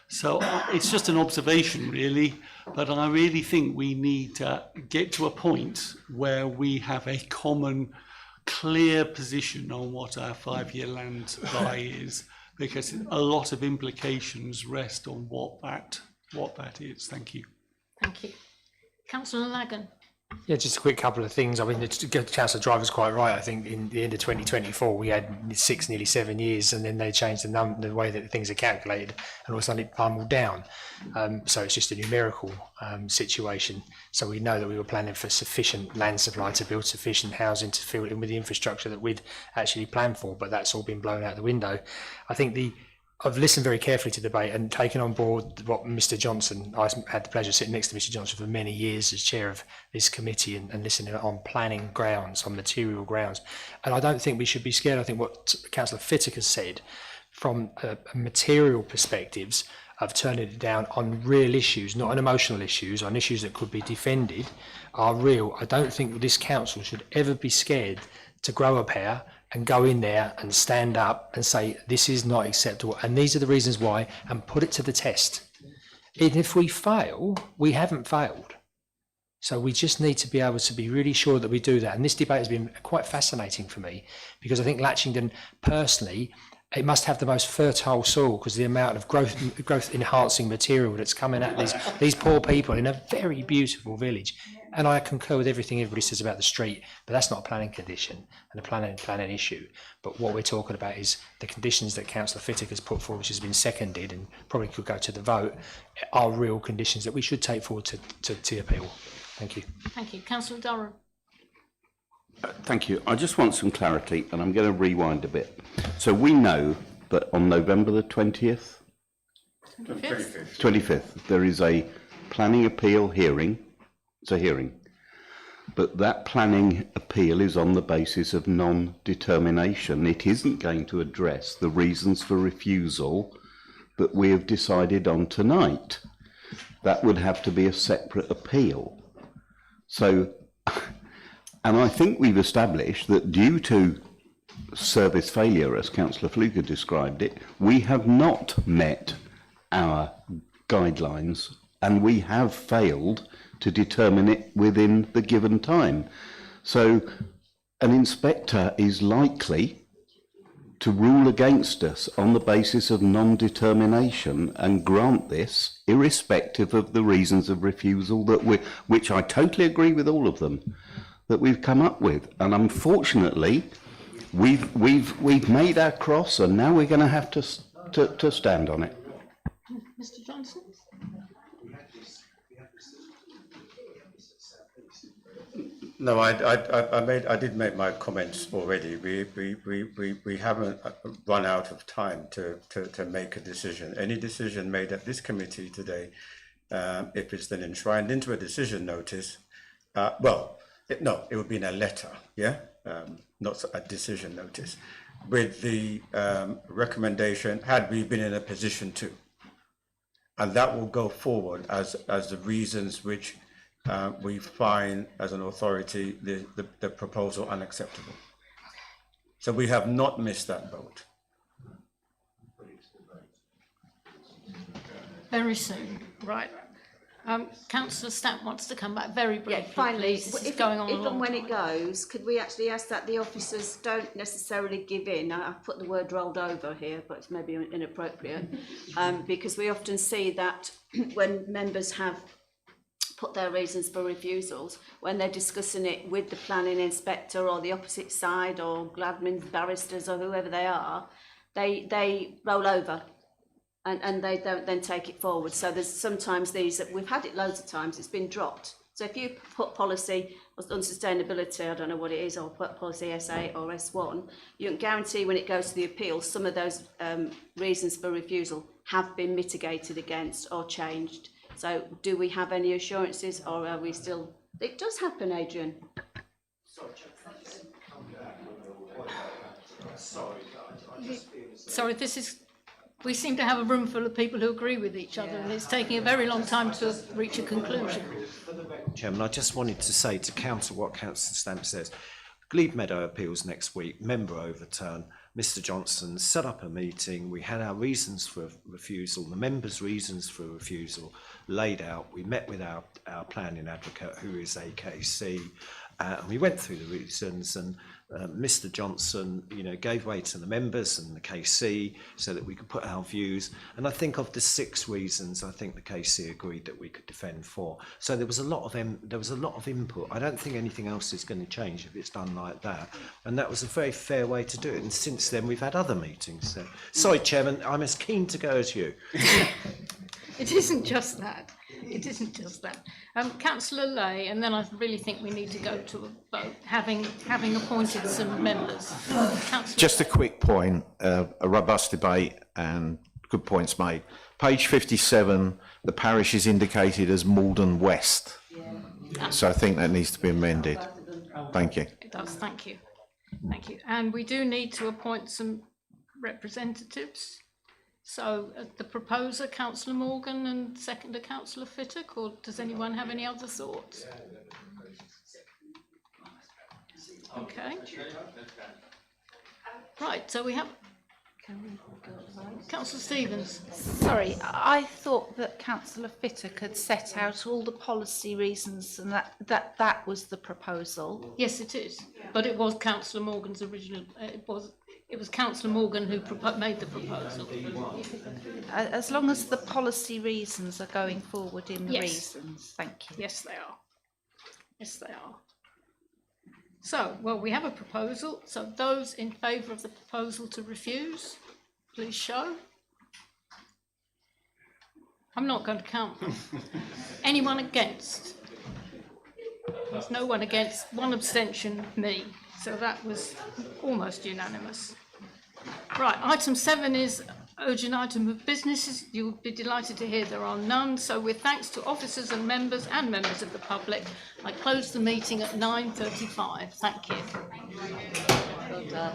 So it's just an observation really, but I really think we need to get to a point where we have a common, clear position on what our 5-year land supply is, because a lot of implications rest on what that is. Thank you. Thank you. Councillor Lagan. Yeah, just a quick couple of things. I mean, the Councillor Driver's quite right. I think in the end of 2024, we had nearly 7 years, and then they changed the way that things are calculated, and all of a sudden it pummeled down. So it's just a numerical situation. So we know that we were planning for sufficient land supply to build sufficient housing to fill in with the infrastructure that we'd actually planned for, but that's all been blown out the window. I think I've listened very carefully to the debate and taken on board what Mr Johnson, I had the pleasure of sitting next to Mr Johnson for many years as chair of this committee, and listening on planning grounds, on material grounds. And I don't think we should be scared. I think what Councillor Fittick has said from a material perspectives of turning it down on real issues, not on emotional issues, on issues that could be defended, are real. I don't think this council should ever be scared to grow a pair and go in there and stand up and say, this is not acceptable, and these are the reasons why, and put it to the test. And if we fail, we haven't failed. So we just need to be able to be really sure that we do that. And this debate has been quite fascinating for me, because I think Latchingdon, personally, it must have the most fertile soil, because the amount of growth enhancing material that's coming at these poor people in a very beautiful village. And I concur with everything everybody says about the street, but that's not a planning condition and a planning issue. But what we're talking about is the conditions that Councillor Fittick has put forward, which has been seconded and probably could go to the vote, are real conditions that we should take forward to appeal. Thank you. Thank you. Councillor Durham. Thank you. I just want some clarity, and I'm going to rewind a bit. So we know that on November the 20th? 25th, there is a planning appeal hearing. It's a hearing. But that planning appeal is on the basis of non-determination. It isn't going to address the reasons for refusal that we have decided on tonight. That would have to be a separate appeal. So, and I think we've established that due to service failure, as Councillor Fluker described it, we have not met our guidelines, and we have failed to determine it within the given time. So an inspector is likely to rule against us on the basis of non-determination and grant this irrespective of the reasons of refusal that which I totally agree with all of them, that we've come up with. And unfortunately, we've made our cross, and now we're going to have to stand on it. Mr Johnson. No, I did make my comments already. We haven't run out of time to make a decision. Any decision made at this committee today, if it's then enshrined into a decision notice, it would be in a letter, yeah, not a decision notice, with the recommendation, had we been in a position to, and that will go forward as the reasons which we find as an authority the proposal unacceptable. So we have not missed that vote. Very soon, right. Councillor Stamp wants to come back very briefly. Yeah, finally, please. This is going on a if long and when time. it goes, could we actually ask that the officers don't necessarily give in? I've put the word rolled over here, but it's maybe inappropriate, because we often see that when members have put their reasons for refusals when they're discussing it with the planning inspector or the opposite side or admin barristers or whoever they are, they roll over and they don't then take it forward. So there's sometimes these, we've had it loads of times, it's been dropped. So if you put policy on sustainability, I don't know what it is, or put policy S8 or S1, you can guarantee when it goes to the appeal, some of those reasons for refusal have been mitigated against or changed. So do we have any assurances, or are we still... It does happen, Adrian. Sorry, this is... We seem to have a room full of people who agree with each other, and it's taking a very long time to reach a conclusion. Chairman, I just wanted to say to Council what Councillor Stamp says. Glebe Meadow appeals next week, member overturn. Mr Johnson set up a meeting. We had our reasons for refusal, the members' reasons for refusal laid out. We met with our planning advocate, who is AKC, and we went through the reasons, and Mr Johnson, gave way to the members and the KC so that we could put our views. And I think of the 6 reasons, I think the KC agreed that we could defend 4. So there was a lot of input. I don't think anything else is going to change if it's done like that. And that was a very fair way to do it. And since then, we've had other meetings. So, sorry, Chairman, I'm as keen to go as you. It isn't just that. It isn't just that. Councillor Lay, and then I really think we need to go to a vote, having appointed some members. Just a quick point, a robust debate and good points made. Page 57, the parish is indicated as Maldon West. So I think that needs to be amended. Thank you. It does, thank you. Thank you. And we do need to appoint some representatives. So the proposer, Councillor Morgan, and seconder, Councillor Fittock, or does anyone have any other thoughts? Okay. Right, so we have Councillor Stevens. Sorry, I thought that Councillor Fittock had set out all the policy reasons and that was the proposal. Yes, it is. But it was Councillor Morgan's original, it was Councillor Morgan who made the proposal. As long as the policy reasons are going forward in the Yes. reasons, thank you. Yes, they are. Yes, they are. So, well, we have a proposal. So those in favour of the proposal to refuse, please show. I'm not going to count them. Anyone against? There's no one against, 1 abstention, me. So that was almost unanimous. Right, item 7 is urgent item of business. You'll be delighted to hear there are none. So with thanks to officers and members of the public, I close the meeting at 9:35. Thank you. Well done.